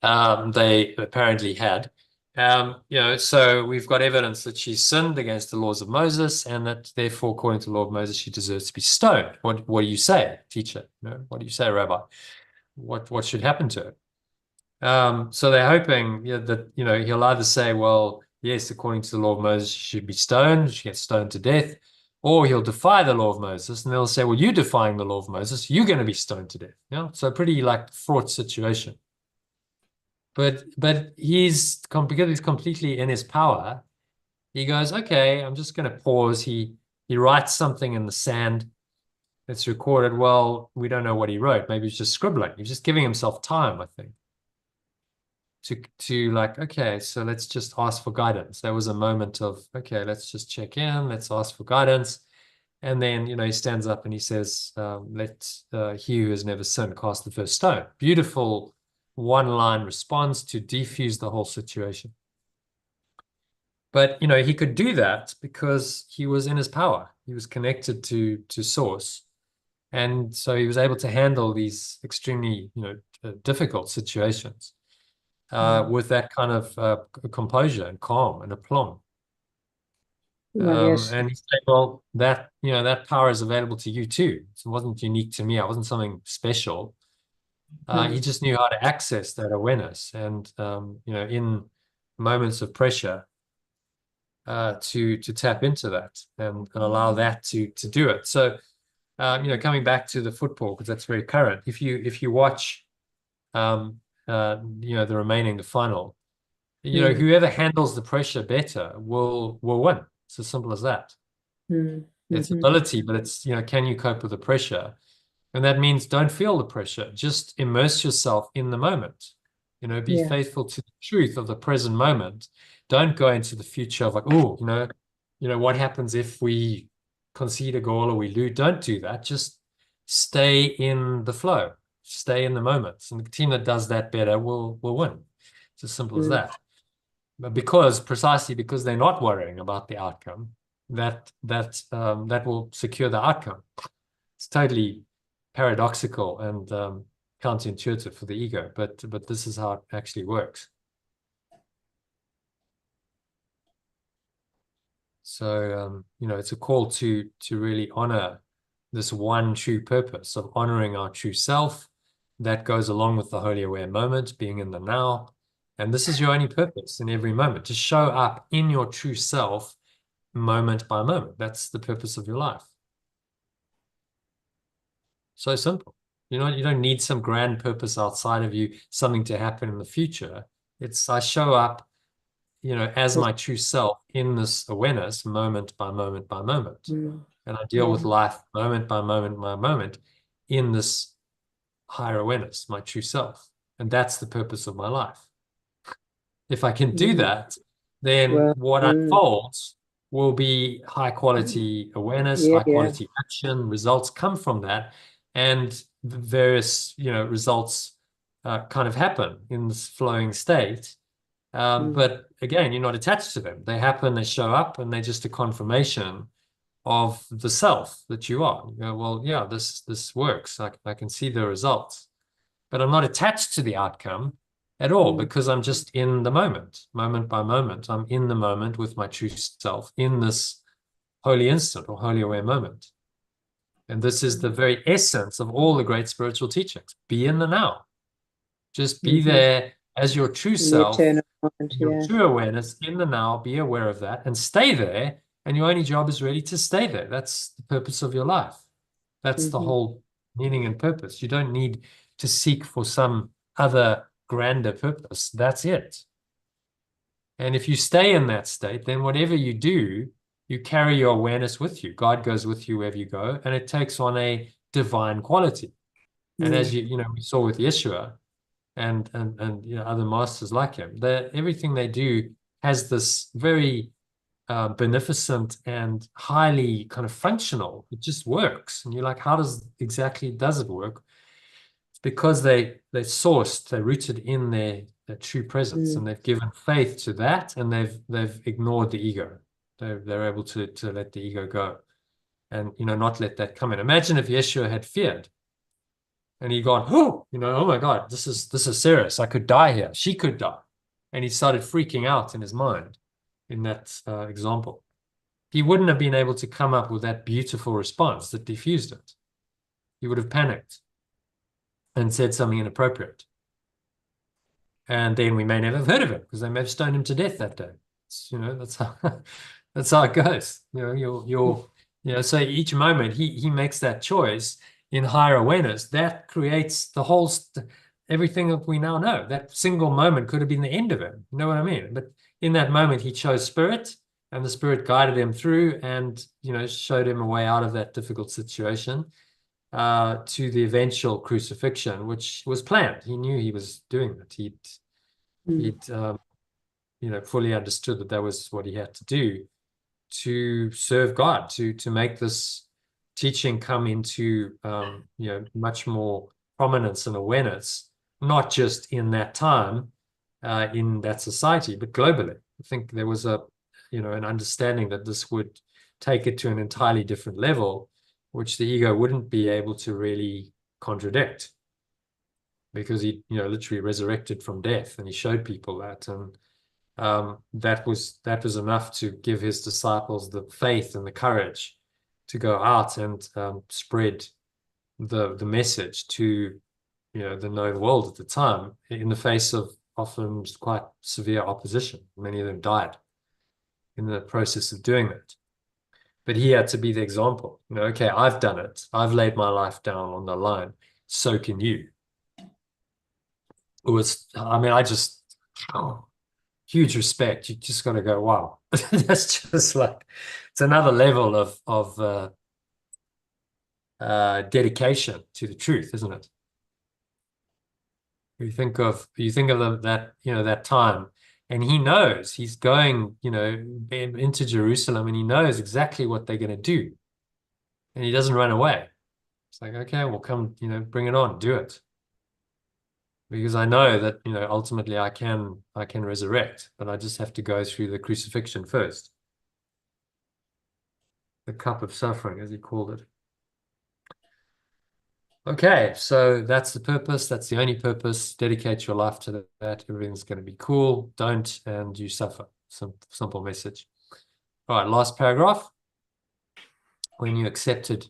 they apparently had. So we've got evidence that she sinned against the laws of Moses, and that therefore, according to the law of Moses, she deserves to be stoned. What do you say, teacher? What do you say, Rabbi? What should happen to her? So they're hoping, that he'll either say, well, yes, according to the law of Moses, she should be stoned, she gets stoned to death, or he'll defy the law of Moses, and they'll say, well, you're defying the law of Moses, you're going to be stoned to death. So pretty like fraught situation. But because he's completely in his power, he goes, okay, I'm just going to pause. He writes something in the sand. It's recorded. Well, we don't know what he wrote. Maybe he's just scribbling. He's just giving himself time, I think, to like, okay, so let's just ask for guidance. There was a moment of, okay, let's just check in. Let's ask for guidance. And then, he stands up and he says, let he who has never sinned cast the first stone. Beautiful one-line response to defuse the whole situation. But, he could do that because he was in his power. He was connected to source. And so he was able to handle these extremely, difficult situations with that kind of composure and calm and aplomb. Well, yes. And he said, well, that power is available to you too. It wasn't unique to me. I wasn't something special. He just knew how to access that awareness and, in moments of pressure, to tap into that and allow that to do it. So, coming back to the football, because that's very current. If you watch, the final, whoever handles the pressure better will win. It's as simple as that. It's ability, but it's, can you cope with the pressure? And that means don't feel the pressure. Just immerse yourself in the moment. Be faithful to the truth of the present moment. Don't go into the future of like, oh, what happens if we concede a goal or we lose? Don't do that. Just stay in the flow. Stay in the moment. And the team that does that better will win. It's as simple as that. But precisely because they're not worrying about the outcome, that will secure the outcome. It's totally paradoxical and counterintuitive for the ego, but this is how it actually works. So it's a call to really honor this one true purpose of honoring our true self. That goes along with the holy aware moment, being in the now. And this is your only purpose in every moment, to show up in your true self moment by moment. That's the purpose of your life. So simple. You don't need some grand purpose outside of you, something to happen in the future. It's I show up, as my true self in this awareness, moment by moment by moment. And I deal with life moment by moment by moment in this higher awareness, my true self. And that's the purpose of my life. If I can do that, then what unfolds will be high quality awareness, high quality action. Results come from that. And the various, results kind of happen in this flowing state. But again, you're not attached to them. They happen, they show up, and they're just a confirmation of the self that you are. You go, well, yeah, this works. I can see the results. But I'm not attached to the outcome at all because I'm just in the moment by moment. I'm in the moment with my true self in this holy instant or holy aware moment. And this is the very essence of all the great spiritual teachings. Be in the now. Just be there as your true self, your true awareness in the now. Be aware of that and stay there. And your only job is really to stay there. That's the purpose of your life. That's the whole meaning and purpose. You don't need to seek for some other grander purpose. That's it. And if you stay in that state, then whatever you do, you carry your awareness with you. God goes with you wherever you go, and it takes on a divine quality. And as we saw with Yeshua and other masters like him, that everything they do has this very beneficent and highly kind of functional. It just works. And you're like, how does it work? It's because they're sourced, they're rooted in their true presence, and they've given faith to that, and they've ignored the ego. They're able to let the ego go and not let that come in. Imagine if Yeshua had feared and he'd gone, oh my God, this is serious. I could die here. She could die. and he started freaking out in his mind in that example. He wouldn't have been able to come up with that beautiful response that diffused it. He would have panicked and said something inappropriate. And then we may never have heard of him because they may have stoned him to death that day. You know, that's how that's how it goes. You know, so each moment he makes that choice in higher awareness, that creates the whole everything that we now know. That single moment could have been the end of him. You know what I mean? But in that moment, he chose spirit, and the spirit guided him through, and showed him a way out of that difficult situation, to the eventual crucifixion, which was planned. He knew he was doing it. He'd fully understood that that was what he had to do to serve God, to make this teaching come into much more prominence and awareness, not just in that time, in that society, but globally. I think there was an understanding that this would take it to an entirely different level, which the ego wouldn't be able to really contradict, because he literally resurrected from death, and he showed people that, and that was enough to give his disciples the faith and the courage to go out and spread the message to the known world at the time, in the face of often quite severe opposition. Many of them died in the process of doing that. But he had to be the example. Okay, I've done it. I've laid my life down on the line. So can you. Huge respect. You just got to go, wow. That's just like, it's another level of dedication to the truth, isn't it? You think of that time, and he knows he's going into Jerusalem, and he knows exactly what they're going to do, and he doesn't run away. It's like, okay, well, come, bring it on, do it, because I know that ultimately I can resurrect, but I just have to go through the crucifixion first, the cup of suffering, as he called it. Okay, so that's the purpose. That's the only purpose. Dedicate your life to that. Everything's going to be cool. Don't, and you suffer. Simple message. All right, last paragraph. When you accepted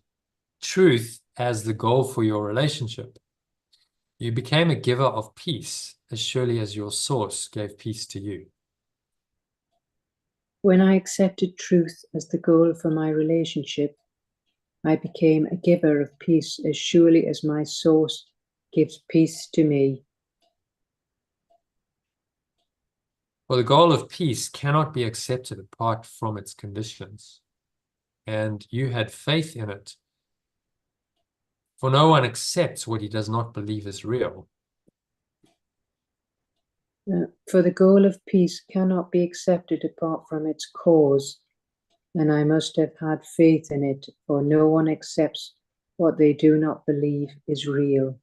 truth as the goal for your relationship, you became a giver of peace as surely as your source gave peace to you. When I accepted truth as the goal for my relationship, I became a giver of peace as surely as my source gives peace to me. Well, the goal of peace cannot be accepted apart from its conditions, and you had faith in it. For no one accepts what he does not believe is real. For the goal of peace cannot be accepted apart from its cause, and I must have had faith in it, for no one accepts what they do not believe is real.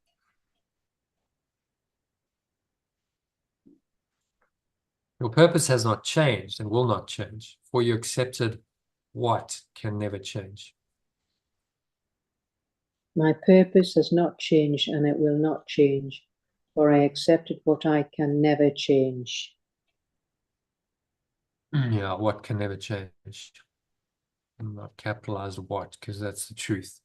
Your purpose has not changed and will not change, for you accepted what can never change. My purpose has not changed, and it will not change, for I accepted what I can never change. Yeah, what can never change. I'm not capitalized what, because that's the truth.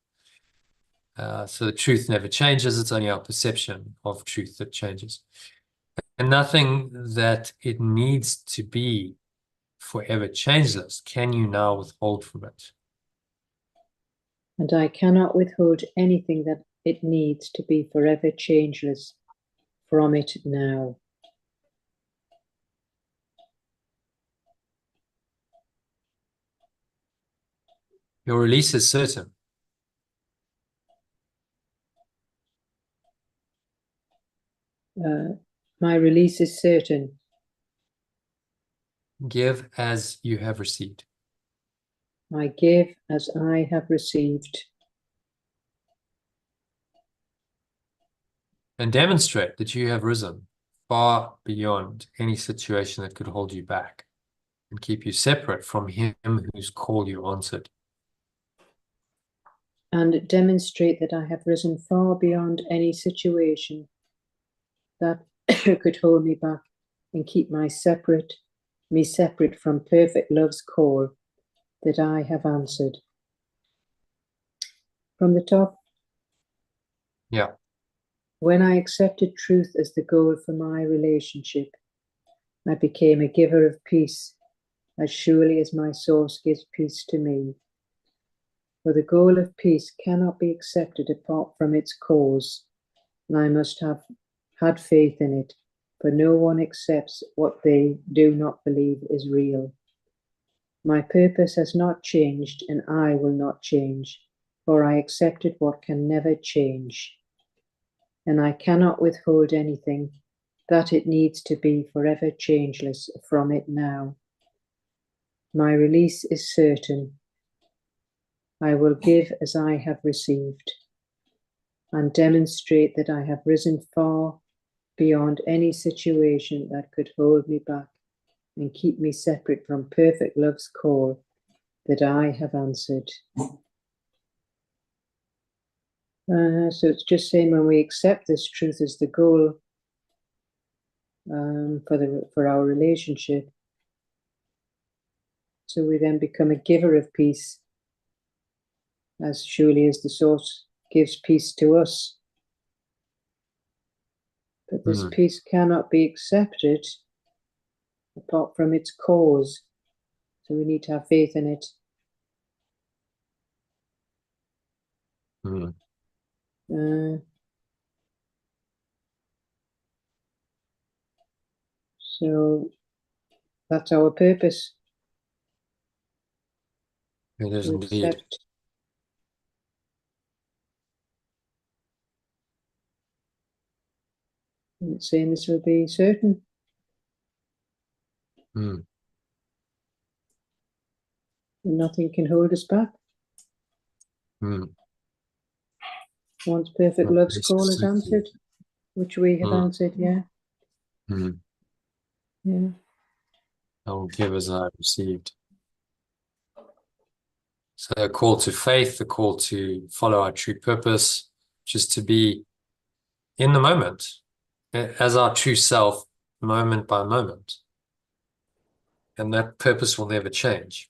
So the truth never changes. It's only our perception of truth that changes. And nothing that it needs to be forever changeless can you now withhold from it. And I cannot withhold anything that it needs to be forever changeless from it now. Your release is certain. My release is certain. Give as you have received. I give as I have received. And demonstrate that you have risen far beyond any situation that could hold you back and keep you separate from him whose call you answered. And demonstrate that I have risen far beyond any situation that could hold me back and keep me separate from perfect love's call that I have answered. From the top. Yeah. When I accepted truth as the goal for my relationship, I became a giver of peace, as surely as my source gives peace to me. For the goal of peace cannot be accepted apart from its cause, and I must have had faith in it, for no one accepts what they do not believe is real. My purpose has not changed, and I will not change, for I accepted what can never change. And I cannot withhold anything that it needs to be forever changeless from it now. My release is certain. I will give as I have received, and demonstrate that I have risen far beyond any situation that could hold me back and keep me separate from perfect love's call that I have answered. So it's just saying when we accept this truth as the goal for our relationship, so we then become a giver of peace, as surely as the source gives peace to us. But this peace cannot be accepted apart from its cause. So we need to have faith in it. So that's our purpose. It is To indeed. accept. And it's saying this will be certain. And nothing can hold us back. Once perfect love's call is answered, which we have answered, yeah. Yeah. I will give as I have received. So a call to faith, the call to follow our true purpose, just to be in the moment, as our true self, moment by moment. And that purpose will never change.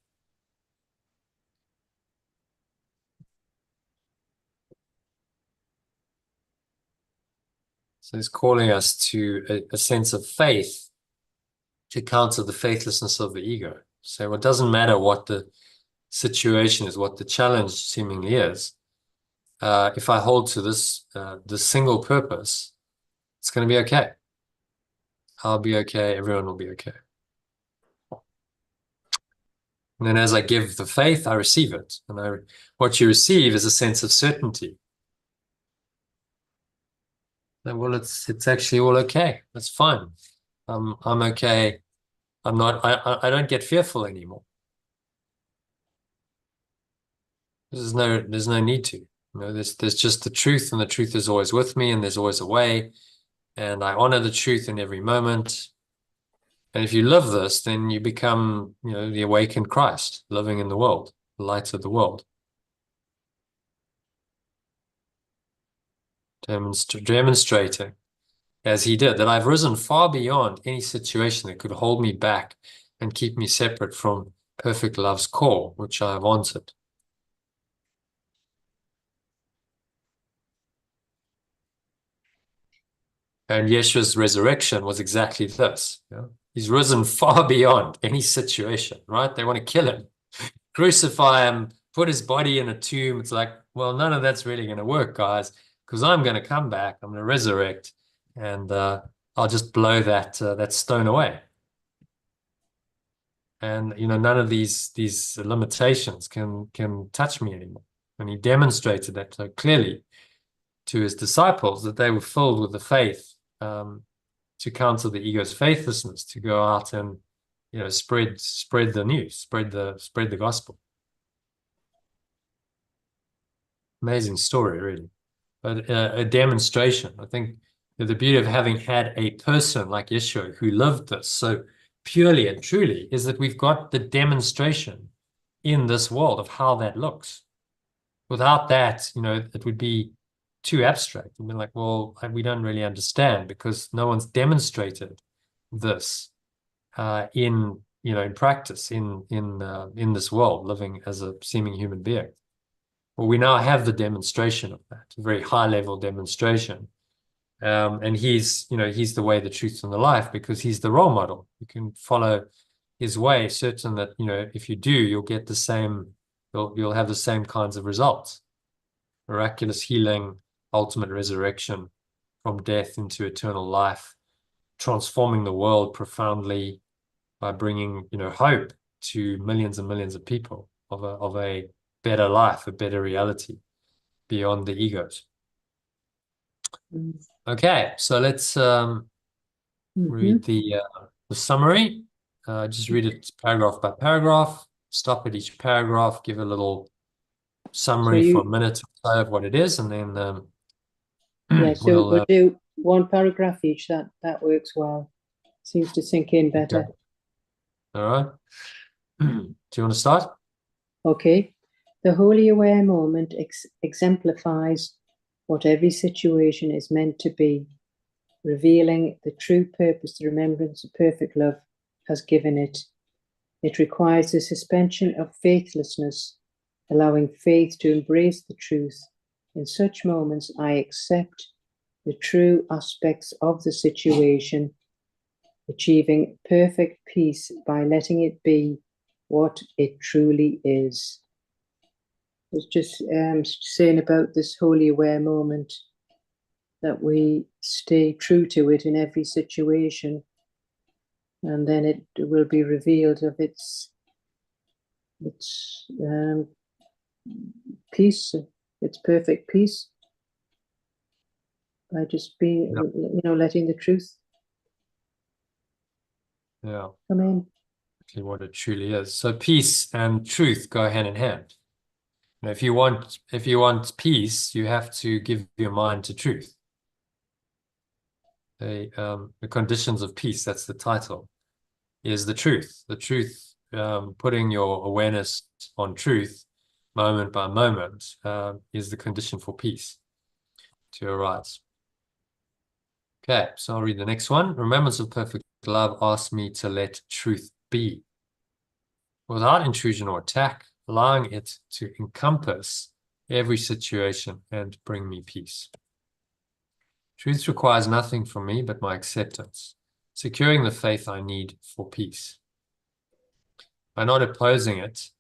So he's calling us to a sense of faith to counter the faithlessness of the ego. So it doesn't matter what the situation is, what the challenge seemingly is. If I hold to this single purpose, it's going to be okay. I'll be okay. Everyone will be okay. And then as I give the faith, I receive it. And what you receive is a sense of certainty. That, well, it's actually all okay. That's fine. I'm okay. I don't get fearful anymore. There's no need to. There's just the truth, and the truth is always with me, and there's always a way. And I honor the truth in every moment. And if you live this, then you become, the awakened Christ, living in the world, the light of the world. Demonstrating, as he did, that I've risen far beyond any situation that could hold me back and keep me separate from perfect love's call, which I have answered. And Yeshua's resurrection was exactly this. He's risen far beyond any situation, right? They want to kill him, crucify him, put his body in a tomb. It's like, well, none of that's really going to work, guys, because I'm going to come back. I'm going to resurrect, and I'll just blow that stone away. And none of these limitations can touch me anymore. And he demonstrated that so clearly to his disciples, that they were filled with the faith to counter the ego's faithlessness, to go out and spread the news, spread the gospel. Amazing story, really, but a demonstration. I think the beauty of having had a person like Yeshua who lived this so purely and truly is that we've got the demonstration in this world of how that looks. Without that, it would be too abstract. We'd be like, well, we don't really understand because no one's demonstrated this in practice in this world, living as a seeming human being. Well, we now have the demonstration of that, a very high level demonstration. And he's the way, the truth, and the life, because he's the role model. You can follow his way, certain that, if you do, you'll get the same, you'll have the same kinds of results. Miraculous healing, ultimate resurrection from death into eternal life, transforming the world profoundly by bringing, hope to millions and millions of people of a better life, a better reality beyond the egos. Okay, so let's read the summary. Just read it paragraph by paragraph. Stop at each paragraph, give a little summary for a minute or so of what it is, and then yeah, so we'll do one paragraph each. That works well. Seems to sink in better. Okay. All right. Do you want to start? Okay. The wholly aware moment exemplifies what every situation is meant to be, revealing the true purpose the remembrance of perfect love has given it. It requires the suspension of faithlessness, allowing faith to embrace the truth. In such moments, I accept the true aspects of the situation, achieving perfect peace by letting it be what it truly is. It's just saying about this wholly aware moment, that we stay true to it in every situation, and then it will be revealed of its peace, its perfect peace, by just being, letting the truth come in. What it truly is. So peace and truth go hand in hand. If you want peace, you have to give your mind to truth. The conditions of peace, that's the title, is the truth. The truth, putting your awareness on truth moment by moment, is the condition for peace to arise. Okay, so I'll read the next one. Remembrance of perfect love asks me to let truth be, without intrusion or attack, allowing it to encompass every situation and bring me peace. Truth requires nothing from me but my acceptance, securing the faith I need for peace. By not opposing it,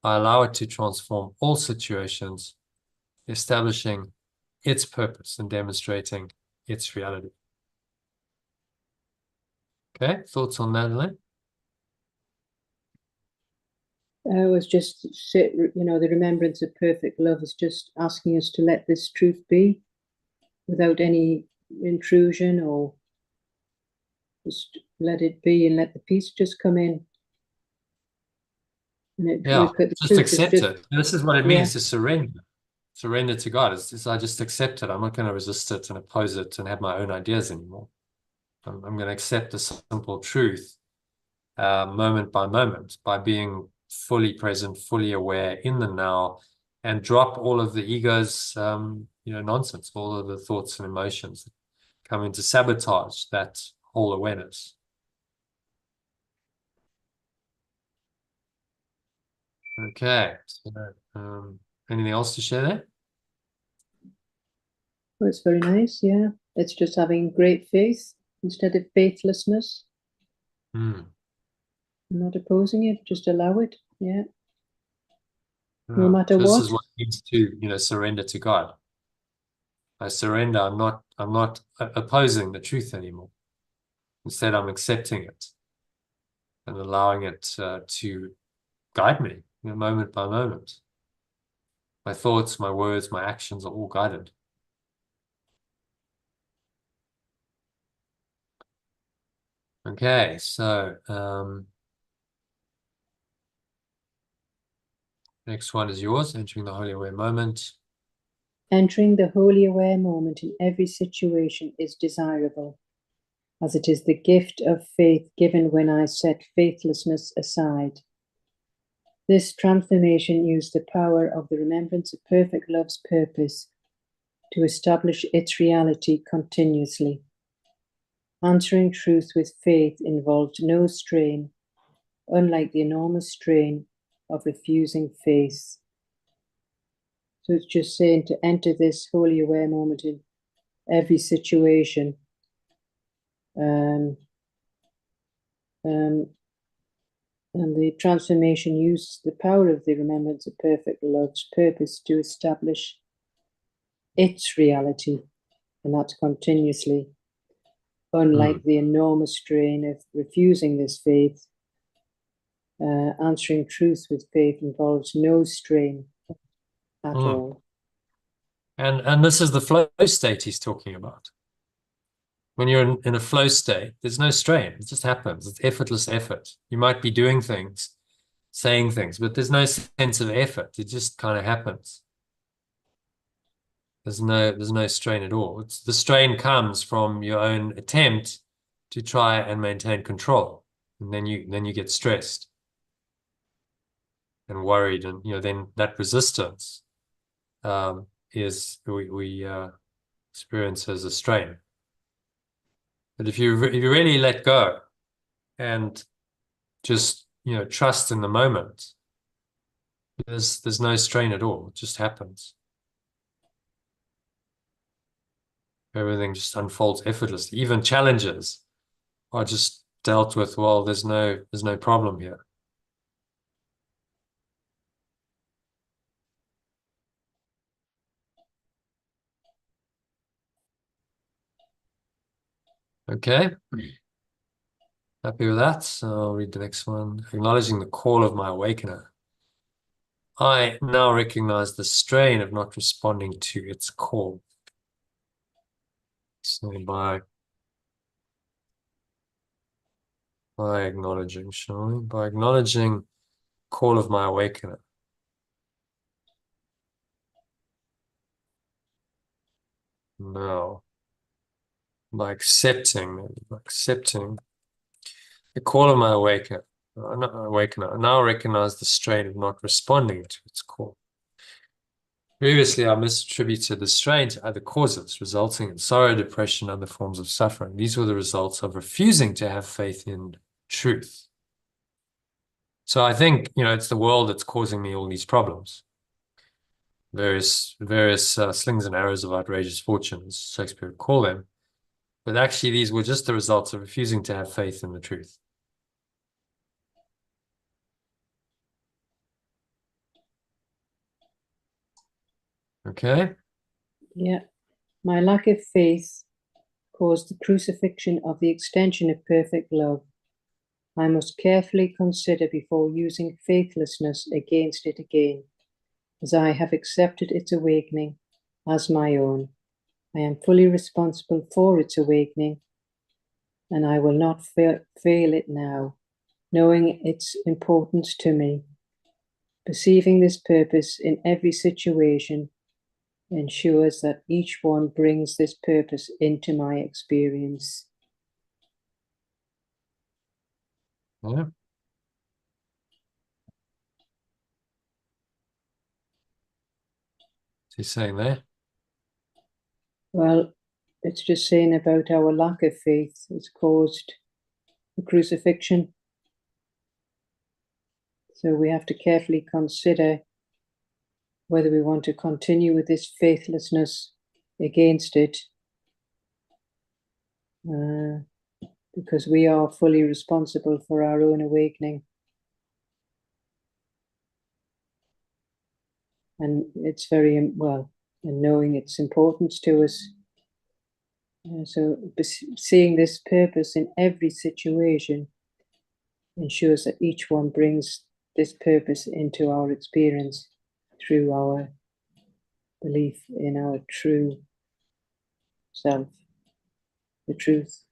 I allow it to transform all situations, establishing its purpose and demonstrating its reality. Okay, thoughts on that, Elaine? I was just, the remembrance of perfect love is just asking us to let this truth be without any intrusion, or just let it be and let the peace just come in. And just accept it. This is what it means to surrender. Surrender to God. It's I just accept it. I'm not going to resist it and oppose it and have my own ideas anymore. I'm going to accept the simple truth, moment by moment, by being fully present, fully aware in the now, and drop all of the ego's, nonsense, all of the thoughts and emotions that come in to sabotage that whole awareness. Okay. So, anything else to share there? Well, it's very nice, yeah. It's just having great faith instead of faithlessness. Not opposing it, just allow it, yeah. No matter what. This is what it means to, surrender to God. I surrender. I'm not opposing the truth anymore. Instead, I'm accepting it and allowing it to guide me, moment by moment. My thoughts, my words, my actions are all guided. Okay, so next one is yours, entering the holy aware moment. Entering the wholly aware moment in every situation is desirable, as it is the gift of faith given when I set faithlessness aside. This transformation used the power of the remembrance of perfect love's purpose to establish its reality continuously. Answering truth with faith involved no strain, unlike the enormous strain of refusing faith. So it's just saying to enter this wholly aware moment in every situation. And the transformation uses the power of the remembrance of perfect love's purpose to establish its reality, and that's continuously. Unlike the enormous strain of refusing this faith, answering truth with faith involves no strain at all. And this is the flow state he's talking about. When you're in a flow state, there's no strain. It just happens. It's effortless effort. You might be doing things, saying things, but there's no sense of effort. It just kind of happens. There's no strain at all. The strain comes from your own attempt to try and maintain control. And then you get stressed and worried, and then that resistance is we experience as a strain. But if you really let go and just trust in the moment, there's no strain at all. It just happens. Everything just unfolds effortlessly. Even challenges are just dealt with. Well, there's no problem here. Okay. Happy with that. So I'll read the next one. Acknowledging the call of my awakener. I now recognize the strain of not responding to its call. So by acknowledging, shall we? By acknowledging call of my awakener. No. By accepting the call of my awakener. I now recognize the strain of not responding to its call. Previously, I misattributed the strain to other causes, resulting in sorrow, depression, and other forms of suffering. These were the results of refusing to have faith in truth. So I think, it's the world that's causing me all these problems. Various slings and arrows of outrageous fortunes, Shakespeare would call them. But actually, these were just the results of refusing to have faith in the truth. Okay? Yeah. My lack of faith caused the crucifixion of the extension of perfect love. I must carefully consider before using faithlessness against it again, as I have accepted its awakening as my own. I am fully responsible for its awakening, and I will not fail it now, knowing its importance to me. Perceiving this purpose in every situation ensures that each one brings this purpose into my experience. Yeah. What's he saying there? Well, it's just saying about our lack of faith has caused the crucifixion. So we have to carefully consider whether we want to continue with this faithlessness against it, because we are fully responsible for our own awakening. And it's very, well, and knowing its importance to us. So seeing this purpose in every situation ensures that each one brings this purpose into our experience through our belief in our true self, the truth.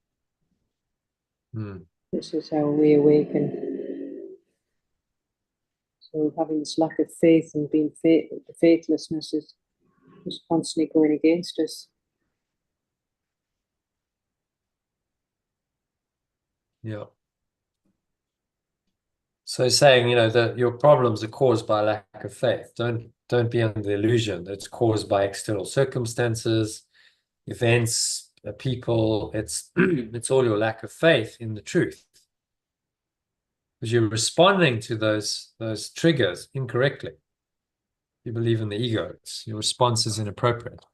This is how we awaken. So having this lack of faith and being the faithlessness is constantly going against us. Yeah. So saying, that your problems are caused by lack of faith. Don't be under the illusion that it's caused by external circumstances, events, people, it's it's all your lack of faith in the truth, because you're responding to those triggers incorrectly. You believe in the ego. Your response is inappropriate.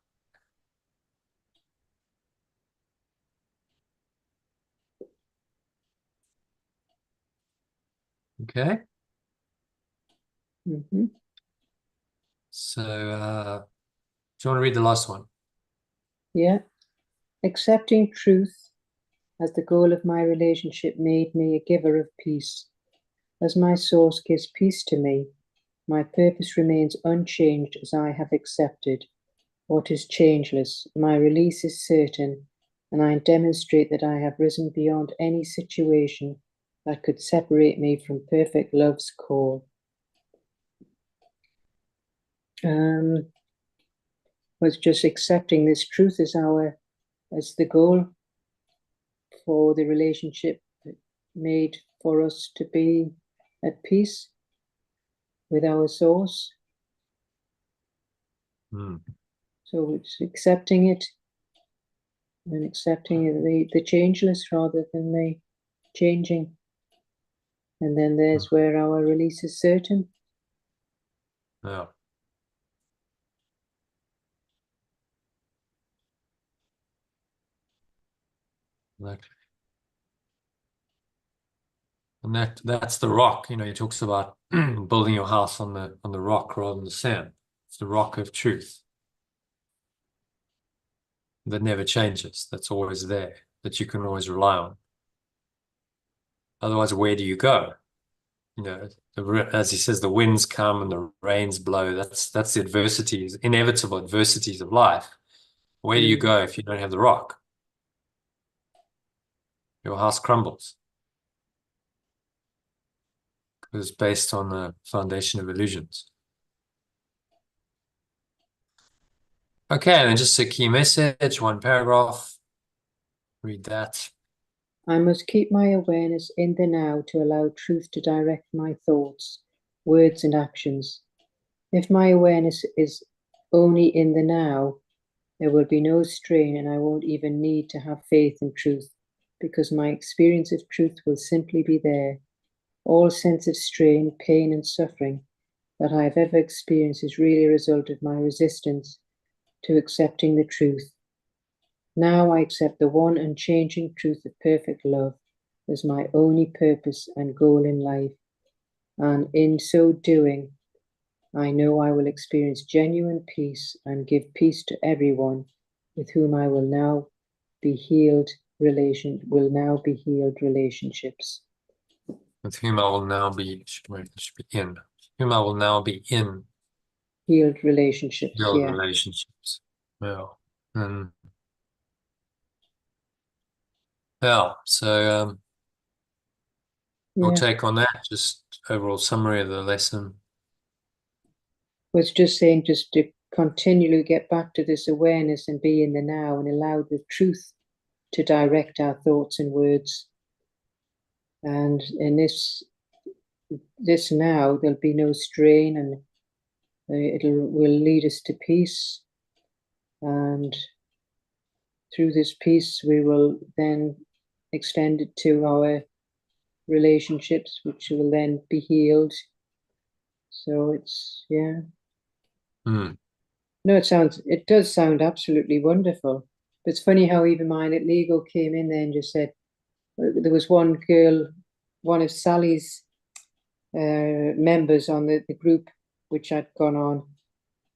Okay. Mm-hmm. So, do you want to read the last one? Yeah. Accepting truth as the goal of my relationship made me a giver of peace. As my source gives peace to me, my purpose remains unchanged as I have accepted what is changeless. My release is certain, and I demonstrate that I have risen beyond any situation that could separate me from perfect love's call. Was just accepting this truth as the goal for the relationship made for us to be at peace with our source. So it's accepting it, and accepting the changeless rather than the changing. And then there's where our release is certain. Yeah. Exactly. And that's the rock. He talks about building your house on the rock rather than the sand. It's the rock of truth that never changes. That's always there, that you can always rely on. Otherwise, where do you go? As he says, the winds come and the rains blow. That's the adversities, inevitable adversities of life. Where do you go if you don't have the rock? Your house crumbles. Because it's based on the foundation of illusions. Okay, and then just a key message, one paragraph. Read that. I must keep my awareness in the now to allow truth to direct my thoughts, words, and actions. If my awareness is only in the now, there will be no strain, and I won't even need to have faith in truth, because my experience of truth will simply be there. All sense of strain, pain, and suffering that I have ever experienced is really a result of my resistance to accepting the truth. Now I accept the one unchanging truth of perfect love as my only purpose and goal in life. And in so doing, I know I will experience genuine peace and give peace to everyone with whom I will now be healed relationships. With whom I will now be in. Whom I will now be in. Healed relationships. Healed relationships. Yeah. Yeah. So your take on that, just overall summary of the lesson. Was just saying, just to continually get back to this awareness and be in the now and allow the truth to direct our thoughts and words. And in this now, there'll be no strain, and will lead us to peace. And through this peace, we will then extend it to our relationships, which will then be healed. So it's, yeah. No, it does sound absolutely wonderful. But it's funny how even mine at legal came in there and just said, there was one girl, one of Sally's members on the group, which I'd gone on,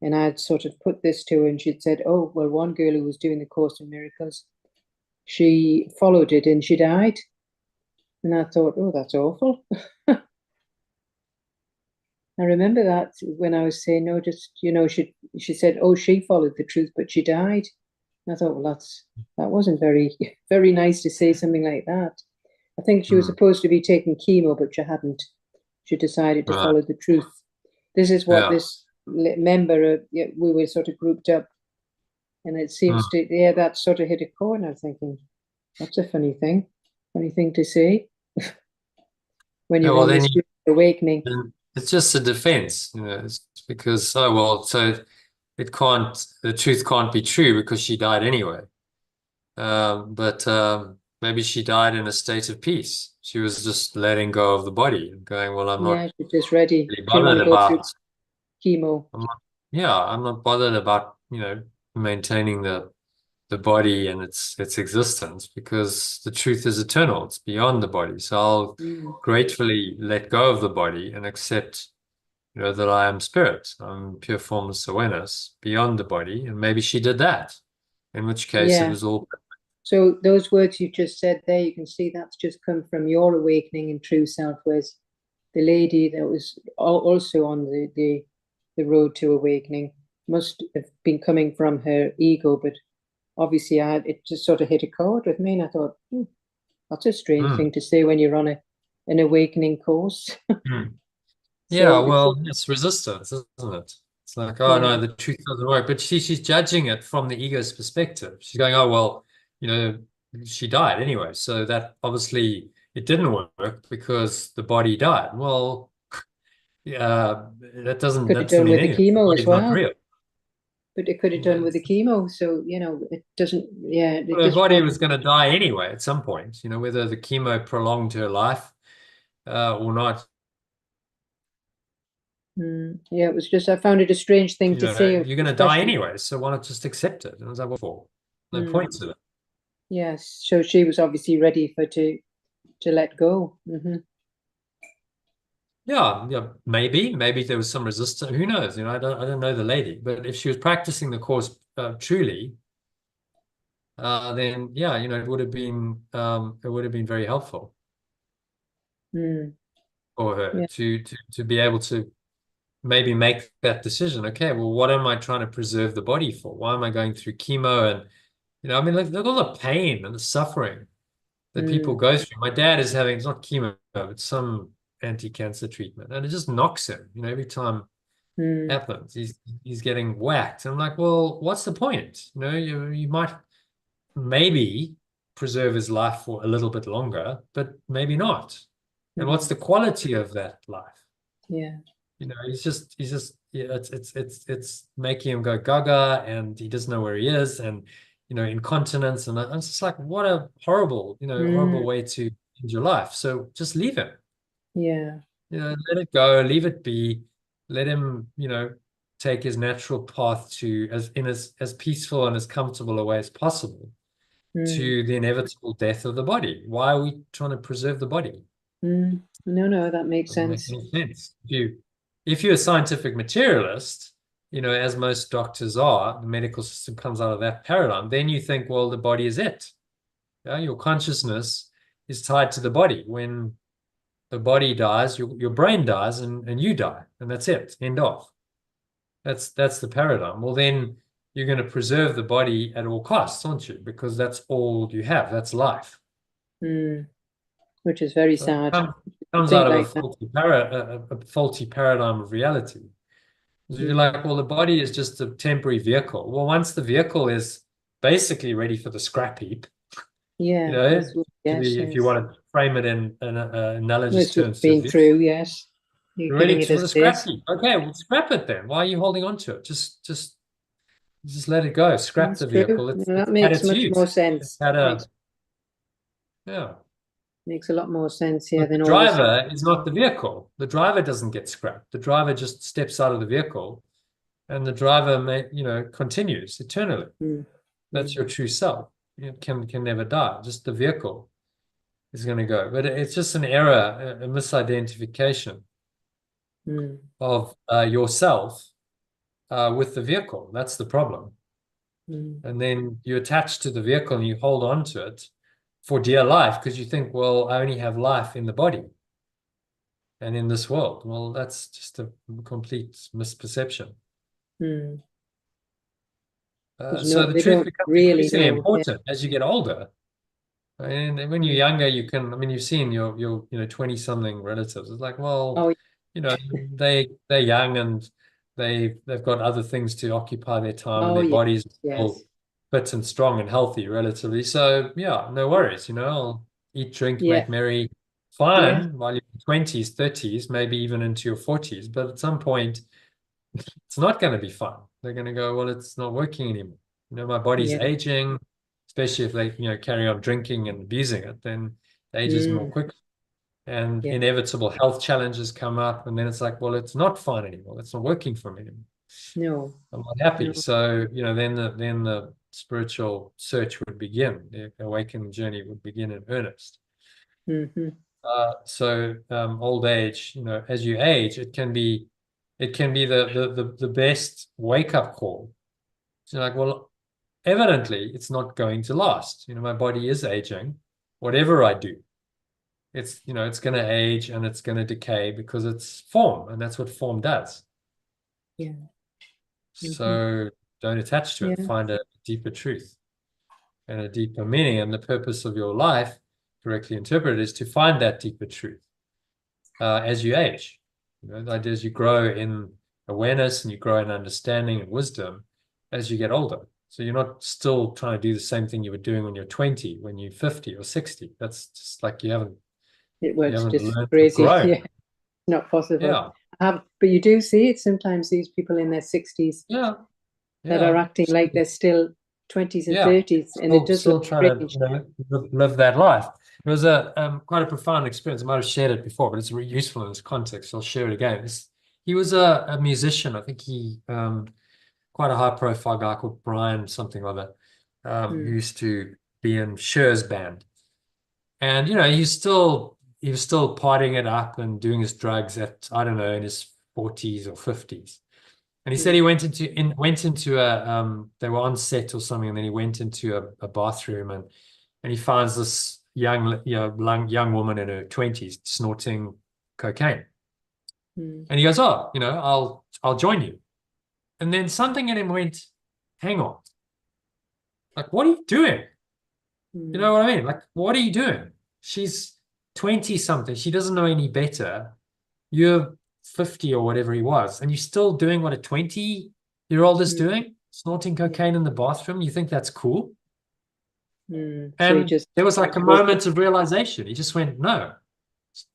and I'd sort of put this to her, and she'd said, oh, well, one girl who was doing the Course in Miracles, she followed it and she died. And I thought, oh, that's awful. I remember that when I was saying, no, just, she said, oh, she followed the truth, but she died. And I thought, well, that wasn't very, very nice to say something like that. I think she was supposed to be taking chemo, but she hadn't. She decided to follow the truth. This is what this member, we were sort of grouped up. And it seems that sort of hit a chord. I'm thinking, that's a funny thing to say when you're on this awakening. It's just a defense, it's because, so the truth can't be true because she died anyway. But maybe she died in a state of peace. She was just letting go of the body and going, well, I'm not Yeah, she's just ready. really She didn't want bothered to go through about, chemo. yeah, I'm not bothered about, maintaining the body and its existence, because the truth is eternal. It's beyond the body. So I'll Mm. gratefully let go of the body and accept, that I am spirit. I'm pure formless awareness beyond the body. And maybe she did that, in which case it Yeah. was all. So those words you just said there, you can see that's just come from your awakening in true self, whereas the lady that was also on the road to awakening must have been coming from her ego, but obviously it just sort of hit a chord with me, and I thought, that's a strange Mm, thing to say when you're on an awakening course. mm. Yeah, So it's well, it's resistance, isn't it? It's like, oh yeah, no, the truth doesn't work. But she's judging it from the ego's perspective. She's going, oh well, you know, she died anyway. So that obviously it didn't work because the body died. Well, yeah, could have that doesn't done mean with the anything. The chemo as body's not well, real. but it could have done with the Yes. chemo. So it doesn't. Yeah, it Well, her just body wasn't. was going to die anyway at some point, whether the chemo prolonged her life or not. Yeah, it was just I found it a strange thing to say, You're going to die especially. anyway. So why not just accept it? And I was like, what for? No Mm, point to it. yes, so she was obviously ready to let go. Yeah, yeah, maybe there was some resistance. Who knows? I don't know the lady, but if she was practicing the course truly, then yeah, it would have been very helpful Mm, for her yeah. to be able to maybe make that decision. Okay, well, what am I trying to preserve the body for? Why am I going through chemo? And I mean, look at all the pain and the suffering that people Mm, go through. My dad is having, it's not chemo, it's some anti-cancer treatment, and it just knocks him. Every time mm, happens. He's getting whacked. I'm like, well, what's the point? You might maybe preserve his life for a little bit longer, but maybe not. And what's mm, the quality of that life? yeah. He's just yeah, it's making him go gaga, and he doesn't know where he is, and incontinence, and I'm just like, what a horrible Mm, way to end your life. So just leave him. yeah. Let it go, leave it be, let him, take his natural path to as peaceful and as comfortable a way as possible Mm, to the inevitable death of the body. Why are we trying to preserve the body? no, that makes Doesn't make sense. any sense. If you're a scientific materialist, as most doctors are, the medical system comes out of that paradigm, then you think, well, the body is it. Yeah, your consciousness is tied to the body. When the body dies, your brain dies, and you die, and that's it. End of. That's the paradigm. Well, then you're going to preserve the body at all costs, aren't you? Because that's all you have. That's life. Mm, which is very So it sad comes think out of like that. a faulty paradigm of reality. So you're Mm, like, well, the body is just a temporary vehicle. Well, once the vehicle is basically ready for the scrap heap, yeah, yes, if you yes. want to frame it in analogous It's terms to a been vehicle. true, yes. You're Ready giving it for as the it scrap is. heap. Okay, well, scrap it then. Why are you holding on to it? Just let it go. Scrap That's the true. vehicle. It's No, that it's had makes its much more use. It's sense. had Makes a yeah. makes a lot more sense here But the than all this. driver is not the vehicle. The driver doesn't get scrapped. The driver just steps out of the vehicle, and the driver continues eternally. Mm, That's mm, your true self. It can never die. Just the vehicle is going to go. But it's just an error, a misidentification mm, of yourself with the vehicle. That's the problem. mm, And then you attach to the vehicle and you hold on to it for dear life because you think, well, I only have life in the body and in this world. Well, that's just a complete misperception. mm. There's So no, the they truth don't becomes really increasingly know. Yeah. important as you get older. And when you're Mm. younger, I mean, you've seen your 20 something relatives. It's like, well, Oh, you know, they're young and they've got other things to occupy their time and oh, their yes, bodies are yes, still fit and strong and healthy relatively. So yeah, no worries, I'll eat, drink, yeah, make merry, yes, fine while you're in 20s, 30s, maybe even into your 40s. But at some point, it's not going to be fun. They're going to go, well, it's not working anymore. My body's yeah, aging, especially if they, carry on drinking and abusing it, then it ages more quickly. And Yeah. inevitable health challenges come up, and then it's like, well, it's not fine anymore. It's not working for me anymore. No. I'm not happy. No. So, then the spiritual search would begin. The awakening journey would begin in earnest. Mm-hmm. So old age, as you age, it can be the best wake-up call. So like, well, evidently it's not going to last. My body is aging. Whatever I do, it's going to age and it's going to decay because it's form, and that's what form does. Yeah. So don't attach to it. Yeah. Find a deeper truth and a deeper meaning. And the purpose of your life, correctly interpreted, is to find that deeper truth as you age. The idea is you grow in awareness and you grow in understanding and wisdom as you get older. So you're not still trying to do the same thing you were doing when you're 20, when you're 50 or 60. That's just like you haven't It's just learned or crazy. grown. Yeah. Not possible. Yeah. But you do see it sometimes, these people in their 60s Yeah. that are Yeah. acting like they're still 20s and Yeah. 30s, and it does Still look trying strange. to live that life. It was a quite a profound experience. I might have shared it before, but it's really useful in this context. So I'll share it again. He was a musician. I think he quite a high profile guy called Brian something or other, who used to be in Cher's band. And he was still partying it up and doing his drugs at, I don't know, in his 40s or 50s. And he said he went into they were on set or something, and then he went into a bathroom, and he finds this young woman in her 20s snorting cocaine. And he goes, "Oh, I'll join you." And then something in him went, "Hang on. Like, what are you doing?" You know what I mean? Like, what are you doing? She's 20 something. She doesn't know any better. You're 50 or whatever he was, and you're still doing what a 20-year-old is doing, snorting cocaine in the bathroom. You think that's cool? So he And just there was like a woke up. moment of realization. He just went, no.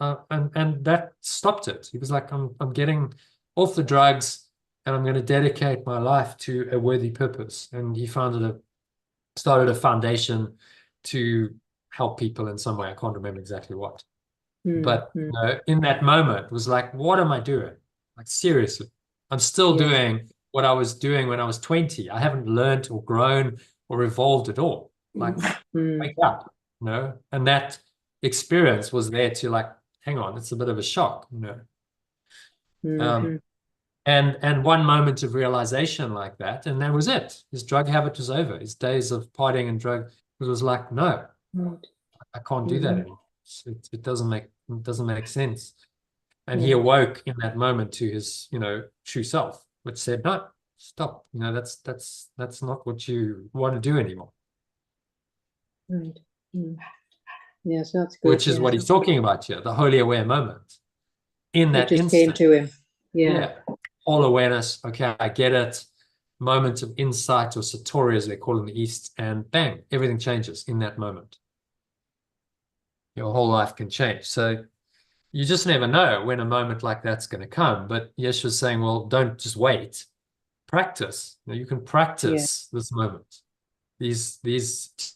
And that stopped it. He was like, I'm getting off the drugs and I'm going to dedicate my life to a worthy purpose. And he started a foundation to help people in some way. I can't remember exactly what. But in that moment, it was like, what am I doing? Like, seriously, I'm still doing what I was doing when I was 20. I haven't learned or grown or evolved at all. Like, wake up, And that experience was there to like, hang on, it's a bit of a shock. And one moment of realization like that, and that was it. His drug habit was over. His days of partying and drug, it was like, no, I can't do that anymore. It doesn't make sense. And he awoke in that moment to his, true self, which said, no, stop. That's not what you want to do anymore. Right. Yes, that's good. Which is what he's talking about here, the holy aware moment. In that It just came instant. to him. Yeah. All awareness. Okay, I get it. Moment of insight, or satori as they call it in the East, and bang, everything changes in that moment. Your whole life can change. So you just never know when a moment like that's going to come. But Yeshua's saying, well, don't just wait. Practice. You can practice this moment. These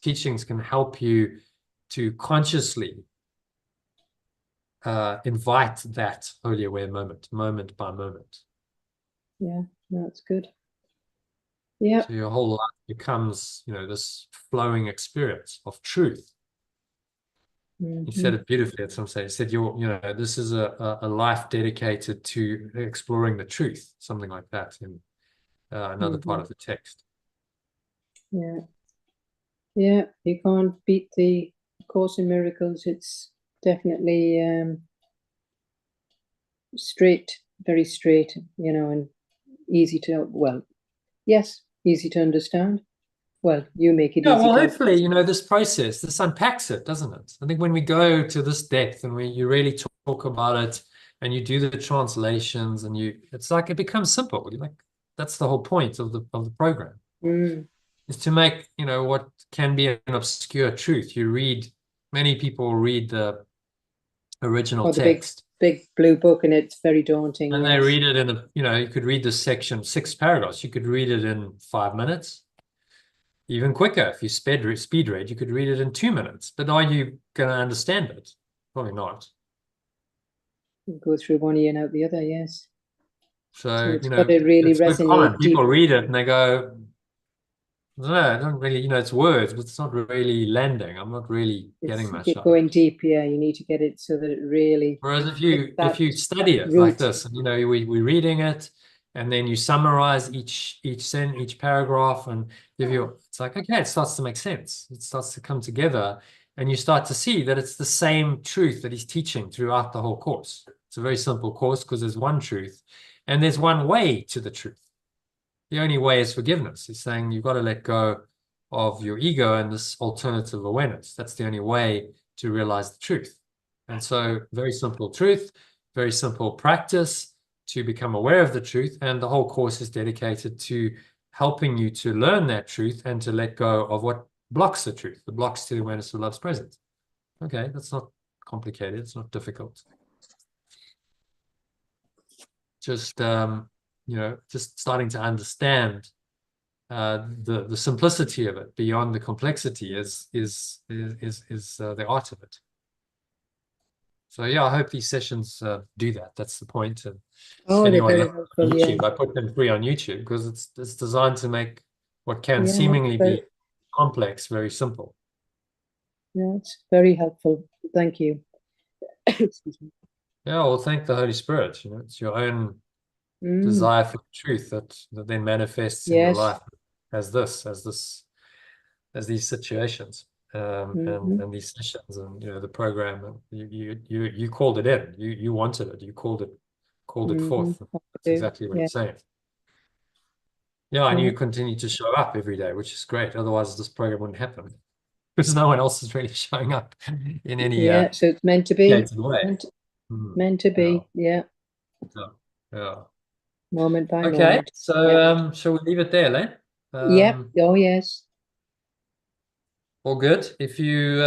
teachings can help you to consciously invite that holy aware moment by moment. Yeah, that's good. Yeah. So your whole life becomes, this flowing experience of truth. He said it beautifully at some stage. He said, this is a life dedicated to exploring the truth, something like that in another part of the text. Yeah. Yeah, you can't beat the Course in Miracles. It's definitely straight, very straight, and easy to, easy to understand. Well, you make it Yeah, easy well, to hopefully, this process, this unpacks it, doesn't it? I think when we go to this depth and you really talk about it and you do the translations and it's like it becomes simple. That's the whole point of the program, is to make, what can be an obscure truth. Many people read the original the text. big blue book, and it's very daunting. And they read it you could read this section, 6 paragraphs. You could read it in 5 minutes. even quicker. If you speed read, you could read it in 2 minutes. But are you going to understand it? Probably not. Go through one ear and out the other, yes. So So, it's got to really it's good resonate common. deep. People read it and they go, no, I don't really, it's words, but it's not really landing. I'm not really getting much out of it. Going deep, yeah. You need to get it so that it really. Whereas if you study it like this, and we're reading it, and then you summarize each paragraph, and it's like, okay, it starts to make sense. It starts to come together, and you start to see that it's the same truth that he's teaching throughout the whole course. It's a very simple course because there's one truth, and there's one way to the truth. The only way is forgiveness. He's saying you've got to let go of your ego and this alternative awareness. That's the only way to realize the truth. And so, very simple truth, very simple practice to become aware of the truth. And the whole course is dedicated to helping you to learn that truth and to let go of what blocks the truth, the blocks to the awareness of love's presence. Okay, that's not complicated. It's not difficult. Just just starting to understand the simplicity of it beyond the complexity is the art of it. So yeah, I hope these sessions do that. That's the point. And Oh, they're very helpful. YouTube, Yeah. I put them free on YouTube because it's designed to make what can Yeah, seemingly be complex very simple. Yeah, it's very helpful. Thank you. Excuse me. Yeah, well, thank the Holy Spirit. It's your own desire for truth that then manifests in your life as these situations and these sessions and the program. You called it in. You wanted it. You called it forth. That's exactly what it's saying. Yeah, and you continue to show up every day, which is great. Otherwise, this program wouldn't happen because no one else is really showing up in any so it's meant to be way. meant to be. Yeah. Moment by moment. So shall we leave it there, Len? Oh yes. All good. If you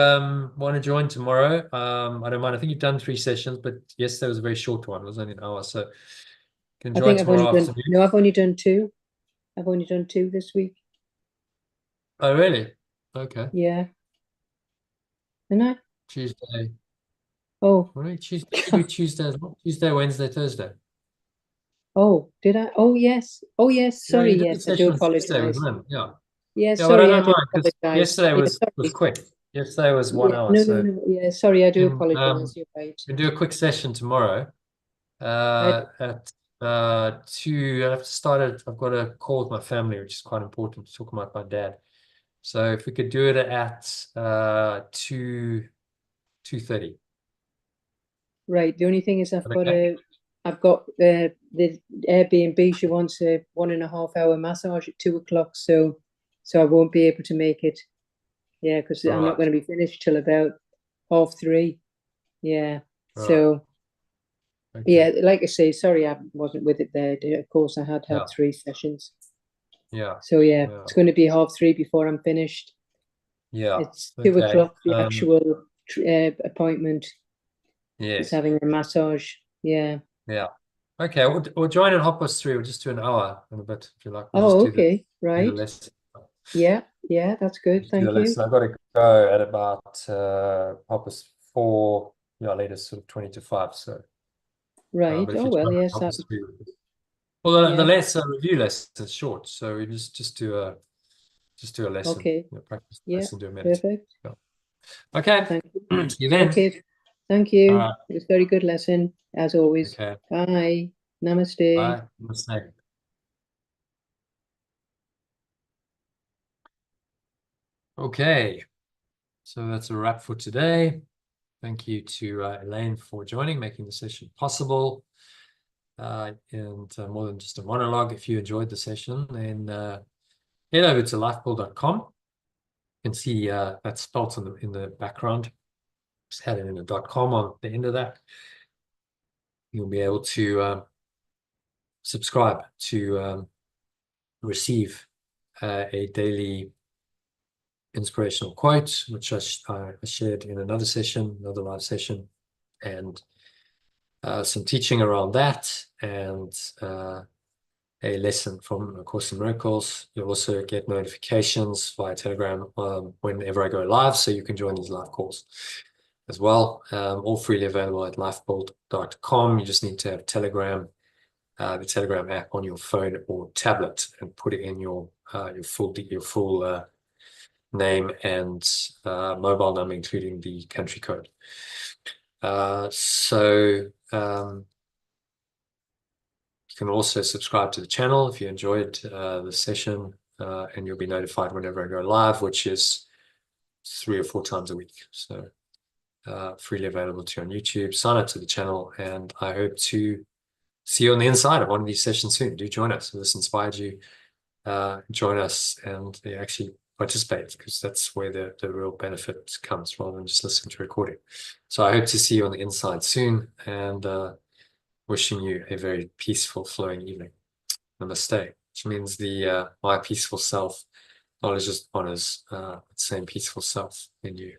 want to join tomorrow, I don't mind. I think you've done 3 sessions, but yesterday was a very short one. It was only an hour, so you can join tomorrow afternoon. No, I've only done 2. I've only done 2 this week. Oh, really? Okay. Yeah. Isn't I? Tuesday. Oh. Right. Tuesday, Tuesday, Wednesday, Thursday. Oh, did I? Oh, yes. Oh, yes. Sorry. Yeah, Yes, I do apologize. Yeah. Yeah, sorry, I do apologize. Yesterday was quick. Yesterday was 1 hour. No. Yeah, sorry, I do apologize. You're right. We'll do a quick session tomorrow. At 2. I have to start it. I've got a call with my family, which is quite important to talk about my dad. So if we could do it at 2:30. Right. The only thing is I've got the Airbnb. She wants a 1.5 hour massage at 2:00, so I won't be able to make it. Yeah, because I'm not going to be finished till about 3:30. Yeah. So yeah, like I say, sorry I wasn't with it there. Of course, I had 3 sessions. Yeah. So yeah, it's going to be 3:30 before I'm finished. Yeah. It's 2:00, the actual appointment. Yes. It's having a massage. Yeah. Yeah. Okay, we'll join at 3:30. We'll just do an hour in a bit if you like. We'll okay. Right. Yeah, that's good. Thank you. I've got to go at about 4:30. Yeah, latest sort of 20 to 5. So right. Oh well, yes. Well, the lesson review lesson is short, so we just do a lesson. Okay. Practice the lesson, do a meditation. Perfect. Yeah. Okay. Thank you. See you then. Okay. Thank you. It was a very good lesson, as always. Okay. Bye. Namaste. Bye. Namaste. Okay. So that's a wrap for today. Thank you to Elaine for joining, making the session possible. And more than just a monologue, if you enjoyed the session, then head over to lifepool.com. You can see that's spelt in the background. Just had it in a .com on the end of that. You'll be able to subscribe to receive a daily inspirational quote, which I shared in another live session, and some teaching around that, and a lesson from A Course in Miracles. You'll also get notifications via Telegram whenever I go live, so you can join these live calls as well. All freely available at lifebolt.com. You just need to have Telegram, the Telegram app on your phone or tablet, and put it in your full name and mobile number, including the country code. You can also subscribe to the channel if you enjoyed the session, and you'll be notified whenever I go live, which is 3 or 4 times a week. So freely available to you on YouTube. Sign up to the channel, and I hope to see you on the inside of one of these sessions soon. Do join us. If this inspired you, join us and actually participate, because that's where the real benefit comes, rather than just listening to a recording. So I hope to see you on the inside soon, and wishing you a very peaceful, flowing evening. Namaste, which means my peaceful self knowledge honors the same peaceful self in you.